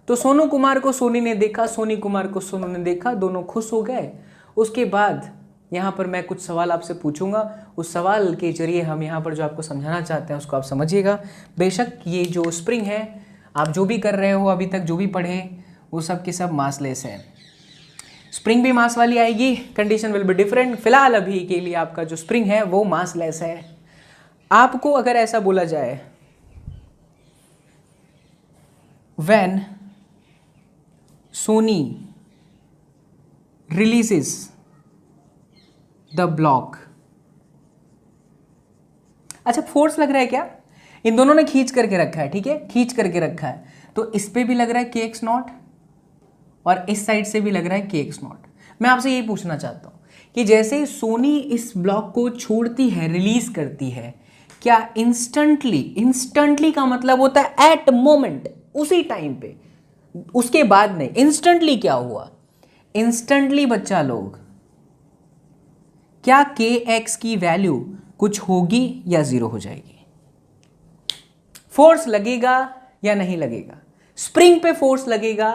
तो सोनू कुमार को सोनी ने देखा, सोनी कुमार को सोनू ने देखा, दोनों खुश हो गए। उसके बाद यहाँ पर मैं कुछ सवाल आपसे पूछूंगा, उस सवाल के जरिए हम यहाँ पर जो आपको समझाना चाहते हैं उसको आप समझिएगा। बेशक ये जो स्प्रिंग है, आप जो भी कर रहे हो अभी तक, जो भी पढ़े, वो सब के सब मासलेस है। स्प्रिंग भी मास वाली आएगी, कंडीशन विल बी डिफरेंट। फिलहाल अभी के लिए आपका जो स्प्रिंग है वो मासलेस है। आपको अगर ऐसा बोला जाए, when Soni releases the block, अच्छा फोर्स लग रहा है क्या, इन दोनों ने खींच करके रखा है, ठीक है, खींच करके रखा है, तो इस पे भी लग रहा है के एक्स नॉट और इस साइड से भी लग रहा है के एक्स नॉट। मैं आपसे यही पूछना चाहता हूं कि जैसे ही सोनी इस ब्लॉक को छोड़ती है, रिलीज करती है, क्या इंस्टेंटली का मतलब होता है एट मोमेंट, उसी टाइम पे, उसके बाद नहीं। इंस्टेंटली क्या हुआ, इंस्टेंटली बच्चा लोग, क्या के एक्स की वैल्यू कुछ होगी या जीरो हो जाएगी? फोर्स लगेगा या नहीं लगेगा? स्प्रिंग पे फोर्स लगेगा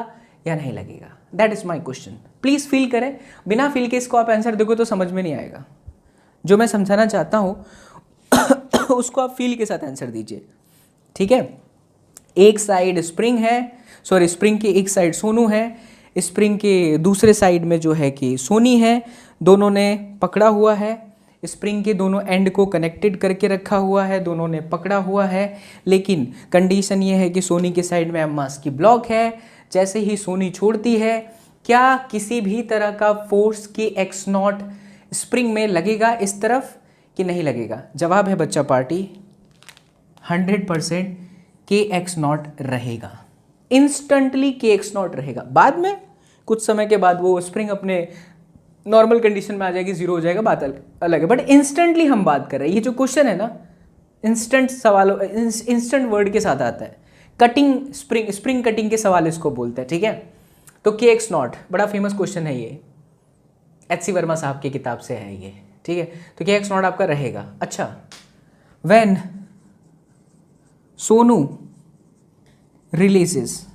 या नहीं लगेगा? That is my question. Please feel करें, बिना फील के इसको आप आंसर देखो तो समझ में नहीं आएगा। जो मैं समझाना चाहता हूं उसको आप फील के साथ आंसर दीजिए, ठीक है। एक साइड स्प्रिंग है, सॉरी स्प्रिंग के एक साइड सोनू है, स्प्रिंग के दूसरे साइड में जो है कि सोनी है, दोनों ने पकड़ा हुआ है, स्प्रिंग के दोनों एंड को कनेक्टेड करके रखा हुआ है, दोनों ने पकड़ा हुआ है। लेकिन कंडीशन ये है कि सोनी के साइड में एम मास की ब्लॉक है। जैसे ही सोनी छोड़ती है, क्या किसी भी तरह का फोर्स के एक्स नॉट स्प्रिंग में लगेगा इस तरफ कि नहीं लगेगा? जवाब है बच्चा पार्टी 100% के एक्स नॉट रहेगा, इंस्टेंटली के एक्स नॉट रहेगा। बाद में कुछ समय के बाद वो स्प्रिंग अपने नॉर्मल कंडीशन में आ जाएगी, जीरो हो जाएगा, बात अलग है। बट इंस्टेंटली हम बात कर रहे हैं। ये जो क्वेश्चन है ना, इंस्टेंट सवाल, इंस्टेंट वर्ड के साथ आता है। कटिंग, स्प्रिंग कटिंग के सवाल इसको बोलते हैं, ठीक है। तो के एक्स नॉट, बड़ा फेमस क्वेश्चन है ये, एच.सी. वर्मा साहब की किताब से है ये, ठीक है। तो के एक्स नॉट आपका रहेगा। अच्छा, व्हेन सोनू रिलीजेस,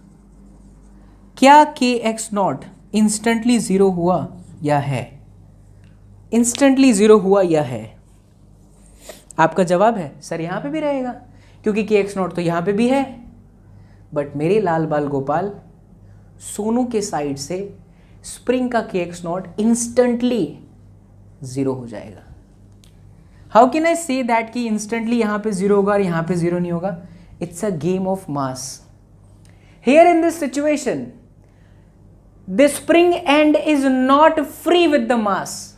क्या के एक्स नॉट इंस्टेंटली जीरो हुआ या है? इंस्टेंटली जीरो हुआ या है? आपका जवाब है सर यहां पे भी रहेगा, क्योंकि के एक्स नॉट तो यहां पे भी है। बट मेरे लाल बाल गोपाल, सोनू के साइड से स्प्रिंग का के एक्स नॉट इंस्टेंटली जीरो हो जाएगा। How can I say that कि इंस्टेंटली यहां पे जीरो होगा और यहां पे जीरो नहीं होगा? It's a game of mass. Here in this situation the spring and is not free with the mass,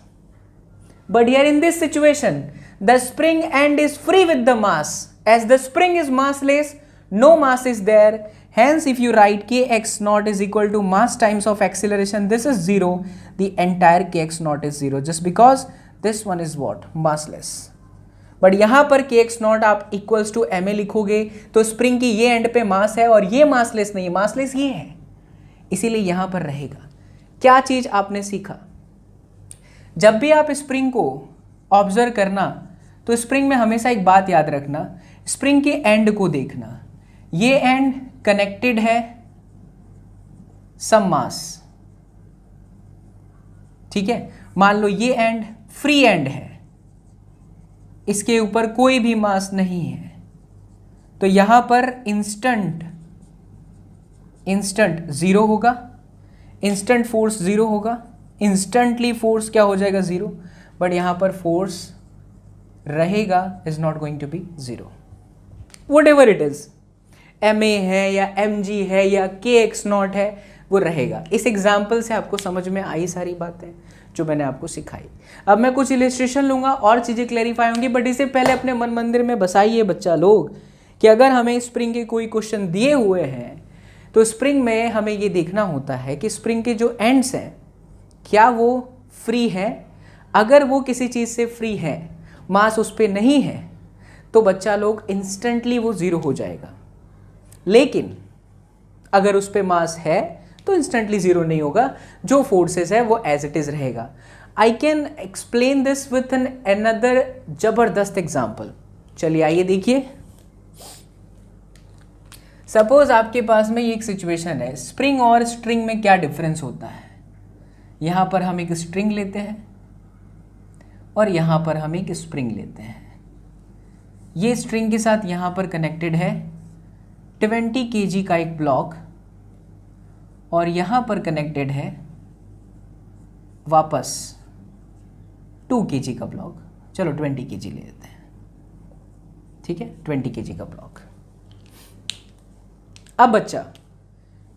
but here in this situation the spring end is free with the mass. As the spring is massless, no mass is there, hence if you write kx naught is equal to mass times of acceleration, this is 0, the entire kx naught is 0 just because this one is what, massless. But यहां पर kx naught आप equals to ma लिखोगे तो spring की ये and पे मास है और ये मासलेस नहीं है, मासलेस ये है, इसीलिए यहां पर रहेगा। क्या चीज आपने सीखा? जब भी आप स्प्रिंग को ऑब्जर्व करना तो स्प्रिंग में हमेशा एक बात याद रखना, स्प्रिंग के एंड को देखना, ये एंड कनेक्टेड है सम मास, ठीक है। मान लो ये एंड फ्री एंड है, इसके ऊपर कोई भी मास नहीं है, तो यहां पर इंस्टेंट जीरो होगा, इंस्टेंट फोर्स जीरो होगा, इंस्टेंटली फोर्स क्या हो जाएगा, जीरो। बट यहां पर फोर्स रहेगा, is not going to be zero. Whatever it is, ma है या mg है या kx नॉट है, वो रहेगा। इस एग्जाम्पल से आपको समझ में आई सारी बातें जो मैंने आपको सिखाई। अब मैं कुछ इलिस्ट्रेशन लूंगा और चीजें क्लैरिफाई होंगी, बट इससे पहले अपने मन मंदिर में बसाइए बच्चा लोग कि अगर हमें स्प्रिंग के कोई क्वेश्चन दिए हुए हैं तो स्प्रिंग में हमें ये देखना होता है कि स्प्रिंग के जो एंड्स हैं क्या वो फ्री है। अगर वो किसी चीज़ से फ्री है, मास उस पर नहीं है, तो बच्चा लोग इंस्टेंटली वो ज़ीरो हो जाएगा। लेकिन अगर उस पर मास है तो इंस्टेंटली ज़ीरो नहीं होगा, जो फोर्सेस है वो एज इट इज़ रहेगा। I can explain this with an another जबरदस्त एग्जाम्पल। चलिए आइए देखिए। सपोज आपके पास में ये एक सिचुएशन है, स्प्रिंग और स्ट्रिंग में क्या डिफरेंस होता है। यहाँ पर हम एक स्ट्रिंग लेते हैं और यहाँ पर हम एक स्प्रिंग लेते हैं। ये स्ट्रिंग के साथ यहाँ पर कनेक्टेड है 20 kg का एक ब्लॉक और यहाँ पर कनेक्टेड है वापस 2 kg का ब्लॉक। चलो 20 kg ले लेते हैं, ठीक है, 20 kg का ब्लॉक। अब बच्चा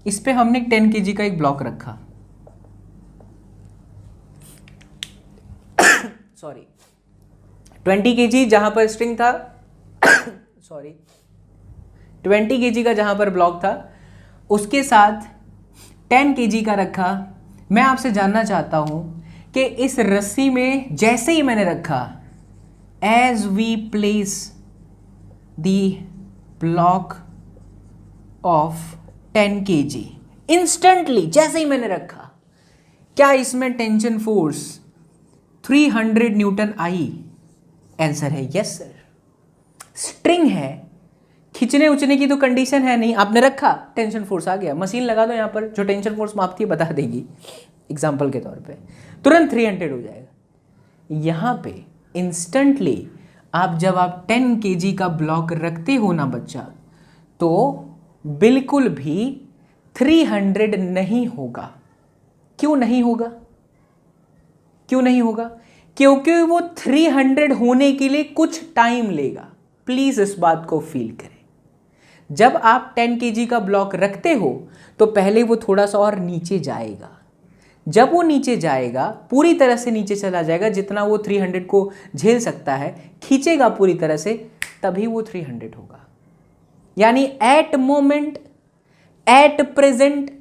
इस पे हमने 10 kg का एक ब्लॉक रखा, सॉरी 20 kg जहां पर स्ट्रिंग था सॉरी 20 kg का जहां पर ब्लॉक था, उसके साथ 10 kg का रखा। मैं आपसे जानना चाहता हूं कि इस रस्सी में जैसे ही मैंने रखा, as we place the block of 10 kg, instantly जैसे ही मैंने रखा, क्या इसमें टेंशन फोर्स 300 न्यूटन आई? आंसर है यस सर। स्ट्रिंग है, खींचने उचने की तो कंडीशन है नहीं, आपने रखा टेंशन फोर्स आ गया। मशीन लगा दो यहाँ पर जो टेंशन फोर्स मापती है, बता देगी एग्जाम्पल के तौर पे, तुरंत 300 हो जाएगा। यहाँ पे इंस्टेंटली जब आप 10 kg का ब्लॉक रखते हो ना बच्चा, तो बिल्कुल भी 300 नहीं होगा। क्यों नहीं होगा? क्यों नहीं होगा? क्योंकि वो 300 होने के लिए कुछ टाइम लेगा। प्लीज इस बात को फील करें। जब आप 10 kg का ब्लॉक रखते हो तो पहले वो थोड़ा सा और नीचे जाएगा। जब वो नीचे जाएगा, पूरी तरह से नीचे चला जाएगा, जितना वो 300 को झेल सकता है, खींचेगा पूरी तरह से, तभी वो 300 होगा। यानी एट मोमेंट, एट प्रेजेंट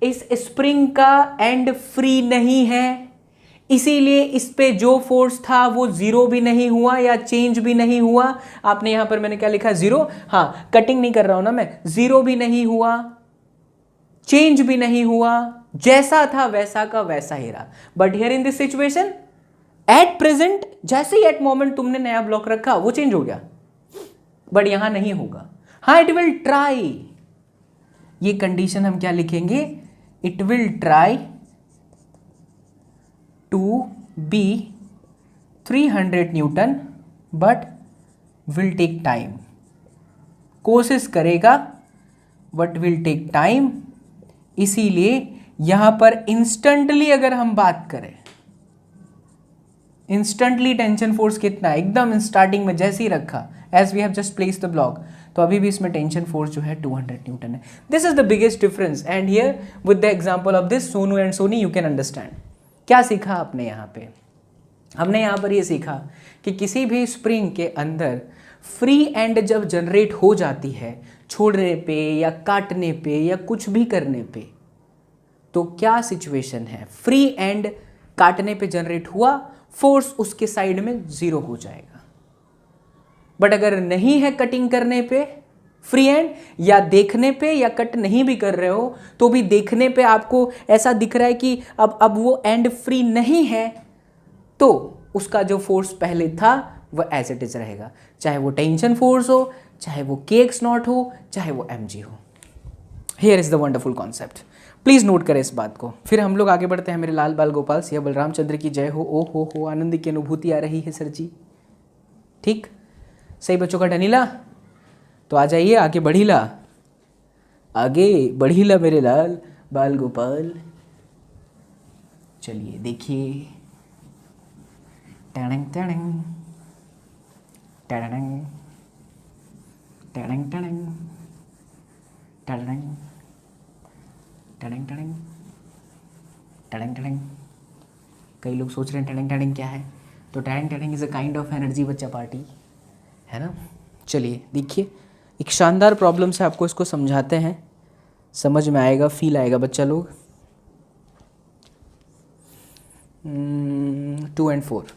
इस स्प्रिंग का एंड फ्री नहीं है, इसीलिए इस पे जो फोर्स था वो जीरो भी नहीं हुआ या चेंज भी नहीं हुआ। आपने यहां पर मैंने क्या लिखा? जीरो। हाँ, कटिंग नहीं कर रहा हूं ना मैं। जीरो भी नहीं हुआ, चेंज भी नहीं हुआ, जैसा था वैसा का वैसा ही रहा। But here in this situation at present, जैसे ही एट मोमेंट तुमने नया ब्लॉक रखा वो चेंज हो गया, बट यहां नहीं होगा। हाँ, इट विल ट्राई, ये कंडीशन हम क्या लिखेंगे, it will try to be 300 newton but will take time, कोशिश करेगा बट विल टेक टाइम। इसीलिए यहां पर इंस्टेंटली अगर हम बात करें, इंस्टेंटली टेंशन फोर्स कितना है, एकदम स्टार्टिंग में जैसे ही रखा, as we have just place the block, तो अभी भी इसमें टेंशन फोर्स जो है 200 न्यूटन है। This is the biggest difference and here with the example of this Sonu and Soni you can understand. क्या सीखा आपने यहाँ पे, हमने यहाँ पर ये सीखा कि किसी भी स्प्रिंग के अंदर फ्री एंड जब जनरेट हो जाती है, छोड़ने पे या काटने पे या कुछ भी करने पे, तो क्या सिचुएशन है, फ्री एंड काटने पे जनरेट हुआ, फोर्स उसके साइड में 0 हो जाएगा। बट अगर नहीं है कटिंग करने पे फ्री एंड, या देखने पे या कट नहीं भी कर रहे हो तो भी देखने पे आपको ऐसा दिख रहा है कि अब वो एंड फ्री नहीं है, तो उसका जो फोर्स पहले था वह एज इट इज रहेगा, चाहे वो टेंशन फोर्स हो, चाहे वो KX0 हो, चाहे वो mg हो। Here is the wonderful concept, please note करें इस बात को। फिर हम लोग आगे बढ़ते हैं। मेरे लाल बाल गोपाल सिया बलराम चंद्र की जय हो। ओ हो आनंद की अनुभूति आ रही है सर जी। ठीक, सही बच्चों का डनीला, तो आ जाइए आगे बढ़ीला, आगे बढ़ीला मेरे लाल बाल गोपाल। चलिए देखिए, टैडंग टैडंग टैडंग टैडंग टैडंग टैडंग टैडंग टैडंग टैडंग टैडंग। कई लोग सोच रहे हैं टैडंग टैडंग क्या है, तो टैडंग टैडंग is a kind of energy बच्चा पार्टी, है ना। चलिए देखिए, एक शानदार प्रॉब्लम से आपको इसको समझाते हैं, समझ में आएगा, फील आएगा बच्चा लोग। 2 and 4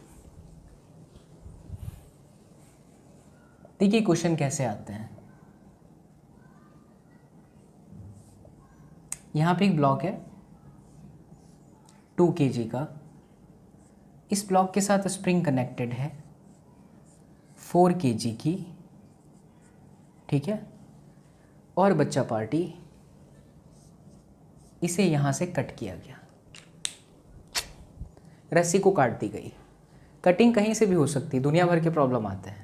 देखिए क्वेश्चन कैसे आते हैं। यहाँ पे एक ब्लॉक है 2 kg का, इस ब्लॉक के साथ स्प्रिंग कनेक्टेड है 4 kg की, ठीक है। और बच्चा पार्टी इसे यहाँ से कट किया गया, रस्सी को काट दी गई। कटिंग कहीं से भी हो सकती है, दुनिया भर के प्रॉब्लम आते हैं।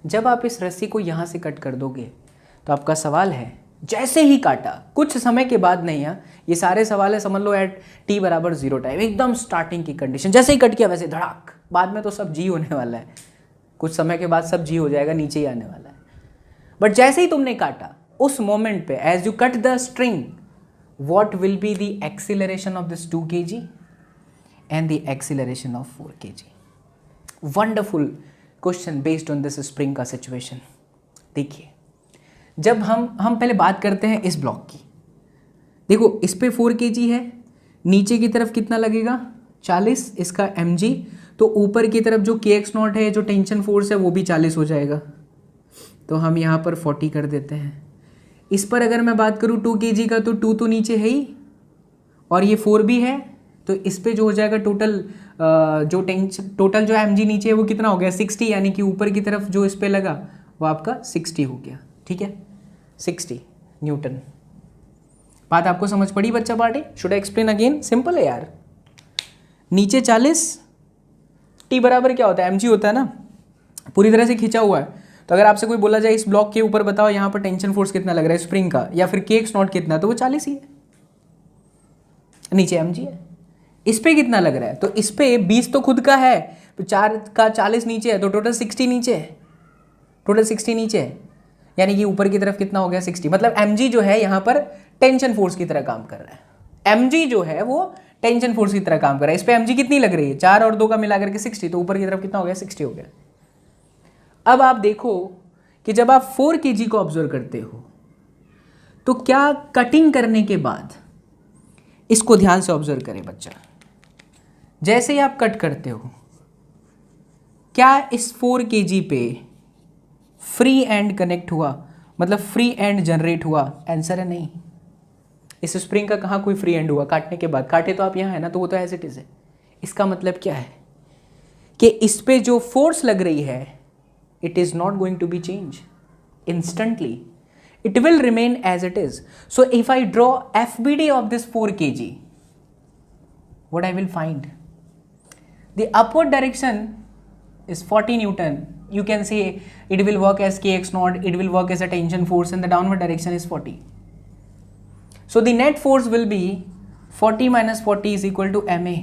जब आप इस रस्सी को यहाँ से कट कर दोगे तो आपका सवाल है, जैसे ही काटा, कुछ समय के बाद नहीं है, ये सारे सवाल है समझ लो एट t = 0 टाइम, एकदम स्टार्टिंग की कंडीशन, जैसे ही कट किया वैसे धड़ाक, बाद में तो सब जी होने वाला है, कुछ समय के बाद सब जी हो जाएगा, नीचे ही आने वाला है। बट जैसे ही तुमने काटा, उस मोमेंट पे as you cut the string, what will be the acceleration of this 2 kg and the acceleration of 4 kg? Wonderful question based on this spring का situation। देखिए, जब हम पहले बात करते हैं इस ब्लॉक की, देखो इस पे 4 kg है, नीचे की तरफ कितना लगेगा 40, इसका mg, तो ऊपर की तरफ जो KX0 है, जो टेंशन फोर्स है, वो भी 40 हो जाएगा, तो हम यहाँ पर 40 कर देते हैं। इस पर अगर मैं बात करूँ 2 kg का, तो 2 तो नीचे है ही और ये 4 भी है, तो इस पे जो हो जाएगा टोटल जो mg नीचे है वो कितना हो गया 60, यानी कि ऊपर की तरफ जो इस पे लगा वो आपका 60 हो गया, ठीक है, 60 न्यूटन। बात आपको समझ पड़ी बच्चा party? Should I explain again? Simple है यार, नीचे 40, t बराबर क्या होता है mg होता है ना, पूरी तरह से खींचा हुआ है। तो अगर आपसे कोई बोला जाए इस ब्लॉक के ऊपर बताओ यहाँ पर टेंशन फोर्स कितना लग रहा है स्प्रिंग का, या फिर KX0 कितना, तो वो 40 ही है, नीचे mg है। इस पे कितना लग रहा है, तो इस पे 20 तो खुद का है, तो 4 का 40 नीचे है, तो टोटल 60 नीचे है, टोटल 60 नीचे है, यानी कि ऊपर की तरफ कितना हो गया 60। मतलब mg जो है यहाँ पर टेंशन फोर्स की तरह काम कर रहा है, mg जो है वो टेंशन फोर्स की तरह काम कर रहा है। इस पे mg कितनी लग रही है, 4 और 2 का मिला करके 60, तो ऊपर की तरफ कितना हो गया 60 हो गया। अब आप देखो कि जब आप 4 kg को ऑब्जर्व करते हो, तो क्या कटिंग करने के बाद, इसको ध्यान से ऑब्जर्व करें बच्चा, जैसे ही आप कट करते हो, क्या इस 4 kg पे फ्री एंड कनेक्ट हुआ, मतलब फ्री एंड जनरेट हुआ? आंसर है नहीं। इस स्प्रिंग का कहाँ कोई फ्री एंड हुआ काटने के बाद, काटे तो आप यहाँ है ना, तो वो तो एज इट इज़ है। इसका मतलब क्या है कि इस पे जो फोर्स लग रही है it is not going to be change instantly, it will remain as it is. So if I draw FBD of this 4 kg, what I will find? The upward direction is 40 Newton. You can say it will work as kx naught, it will work as a tension force, and the downward direction is 40. So the net force will be 40 minus 40 is equal to ma.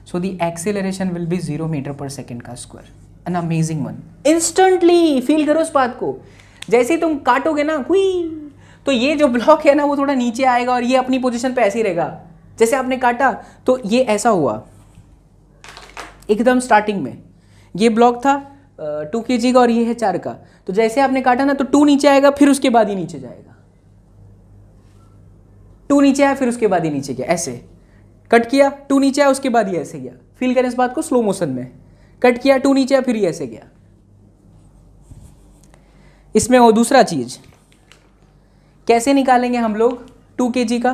So the acceleration will be 0 meter per second का square. An amazing one. Instantly feel करो इस बात को, जैसे ही तुम काटोगे ना हुई, तो ये जो ब्लॉक है ना वो थोड़ा नीचे आएगा और ये अपनी पोजीशन पे ऐसे ही रहेगा। जैसे आपने काटा तो ये ऐसा हुआ एकदम स्टार्टिंग में, ये ब्लॉक था 2 kg का और ये है 4 का, तो जैसे आपने काटा ना तो 2 नीचे आएगा, फिर उसके बाद ही नीचे जाएगा, 2 नीचे आया फिर उसके बाद ही नीचे गया, ऐसे कट किया 2 नीचे आया उसके बाद ही ऐसे गया। फील करें इस बात को, स्लो मोशन में कट किया 2 नीचे आया फिर ही ऐसे गया। इसमें और दूसरा चीज़ कैसे निकालेंगे हम लोग 2 kg का,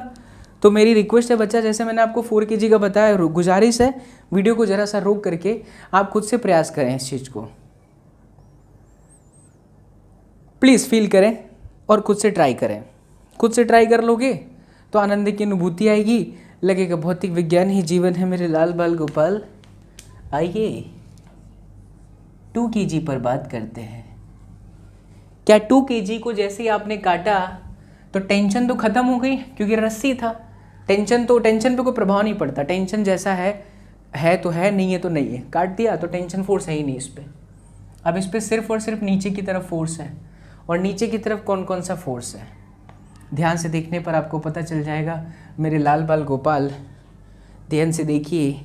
तो मेरी रिक्वेस्ट है बच्चा, जैसे मैंने आपको 4 kg का बताया, गुजारिश है वीडियो को ज़रा सा रोक करके आप खुद से प्रयास करें इस चीज़ को, प्लीज़ फील करें और खुद से ट्राई करें। खुद से ट्राई कर लोगे तो आनंद की अनुभूति आएगी, लगेगा भौतिक विज्ञान ही जीवन है मेरे लाल बाल गोपाल। आइए 2 kg पर बात करते हैं। क्या 2 kg को जैसे ही आपने काटा तो टेंशन तो खत्म हो गई, क्योंकि रस्सी था, टेंशन पे कोई प्रभाव नहीं पड़ता, टेंशन जैसा है तो है, नहीं है तो नहीं है, काट दिया तो टेंशन फोर्स है ही नहीं इस पर। अब इस पर सिर्फ और सिर्फ नीचे की तरफ फोर्स है, और नीचे की तरफ कौन कौन सा फोर्स है ध्यान से देखने पर आपको पता चल जाएगा मेरे लाल बाल गोपाल। ध्यान से देखिए,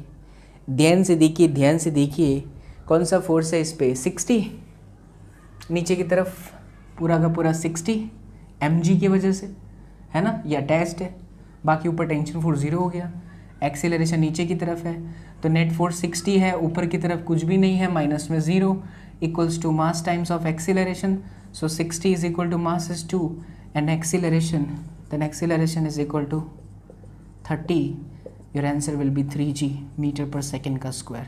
ध्यान से देखिए, ध्यान से देखिए, कौन सा फोर्स है इस पर 60, नीचे की तरफ पूरा का पूरा 60 mg की वजह से है ना, ये अटैच्ड है, बाकी ऊपर टेंशन फोर्स 0 हो गया, एक्सीलरेशन नीचे की तरफ है तो नेट फोर्स 60 है, ऊपर की तरफ कुछ भी नहीं है, माइनस में 0 equals to mass times of acceleration. So 60 is equal to mass is 2 and acceleration, then acceleration is equal to 30, your answer will be 3g meter पर सेकेंड का स्क्वायर।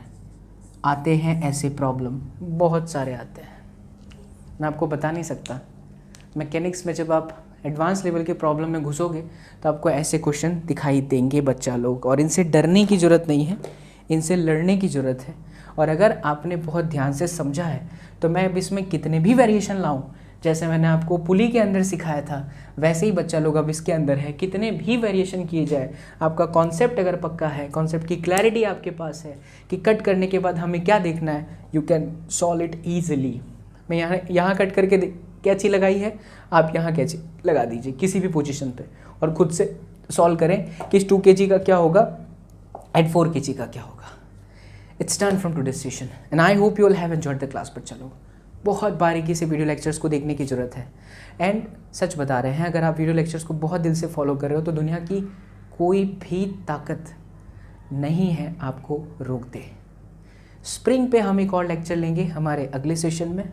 आते हैं ऐसे प्रॉब्लम, बहुत सारे आते हैं, मैं आपको बता नहीं सकता। मैकेनिक्स में जब आप एडवांस लेवल के प्रॉब्लम में घुसोगे तो आपको ऐसे क्वेश्चन दिखाई देंगे बच्चा लोग, और इनसे डरने की ज़रूरत नहीं है, इनसे लड़ने की ज़रूरत है। और अगर आपने बहुत ध्यान से समझा है तो मैं अब इसमें कितने भी वेरिएशन लाऊं, जैसे मैंने आपको पुली के अंदर सिखाया था वैसे ही बच्चा लोग अब इसके अंदर है, कितने भी वेरिएशन किए जाए, आपका कॉन्सेप्ट अगर पक्का है, कॉन्सेप्ट की क्लैरिटी आपके पास है कि कट करने के बाद हमें क्या देखना है, you can solve it easily. मैं यहाँ कट करके कैंची लगाई है, आप यहाँ कैंची लगा दीजिए किसी भी पोजीशन पे और खुद से सॉल्व करें कि इस 2 kg का क्या होगा एंड 4 kg का क्या होगा। It's done from today session and I hope you will have enjoyed the class. बच्चा लोग बहुत बारीकी से वीडियो लेक्चर्स को देखने की ज़रूरत है, एंड सच बता रहे हैं अगर आप वीडियो लेक्चर्स को बहुत दिल से फॉलो कर रहे हो तो दुनिया की कोई भी ताकत नहीं है आपको रोक दे। स्प्रिंग पे हम एक और लेक्चर लेंगे हमारे अगले सेशन में,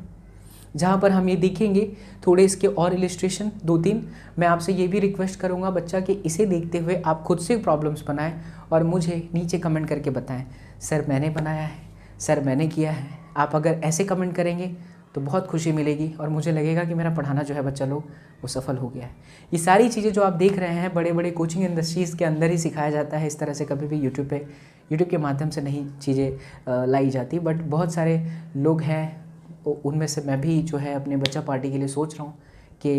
जहाँ पर हम ये देखेंगे थोड़े इसके और इलिस्ट्रेशन 2-3। मैं आपसे ये भी रिक्वेस्ट करूँगा बच्चा कि इसे देखते हुए आप खुद से प्रॉब्लम्स बनाएं और मुझे नीचे कमेंट करके बताएं, सर मैंने बनाया है, सर मैंने किया है। आप अगर ऐसे कमेंट करेंगे तो बहुत खुशी मिलेगी और मुझे लगेगा कि मेरा पढ़ाना जो है बच्चा लोग वो सफल हो गया है। ये सारी चीज़ें जो आप देख रहे हैं बड़े बड़े कोचिंग इंडस्ट्रीज़ के अंदर ही सिखाया जाता है, इस तरह से कभी भी यूट्यूब के माध्यम से नहीं चीज़ें लाई जाती। बट बहुत सारे लोग हैं, उनमें से मैं भी जो है अपने बच्चा पार्टी के लिए सोच रहा हूँ कि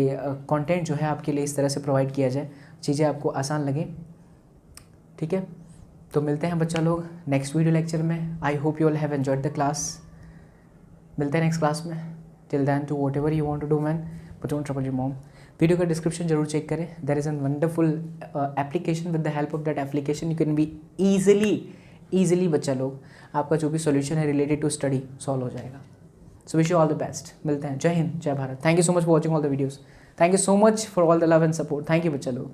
कंटेंट जो है आपके लिए इस तरह से प्रोवाइड किया जाए, चीज़ें आपको आसान लगे। ठीक है, तो मिलते हैं बच्चा लोग नेक्स्ट वीडियो लेक्चर में। I hope you will have enjoyed the class. मिलते हैं नेक्स्ट क्लास में। Till then do whatever you want to do man, but don't trouble your mom. Video का डिस्क्रिप्शन जरूर चेक करें, there is an wonderful application. With the help of that application you can be easily बच्चा लोग आपका जो भी solution है related to study solve हो जाएगा। So wish you all the best. मिलते हैं। जय हिंद, जय Bharat. Thank you so much for watching all the videos. Thank you so much for all the love and support. Thank you बच्चा लोग।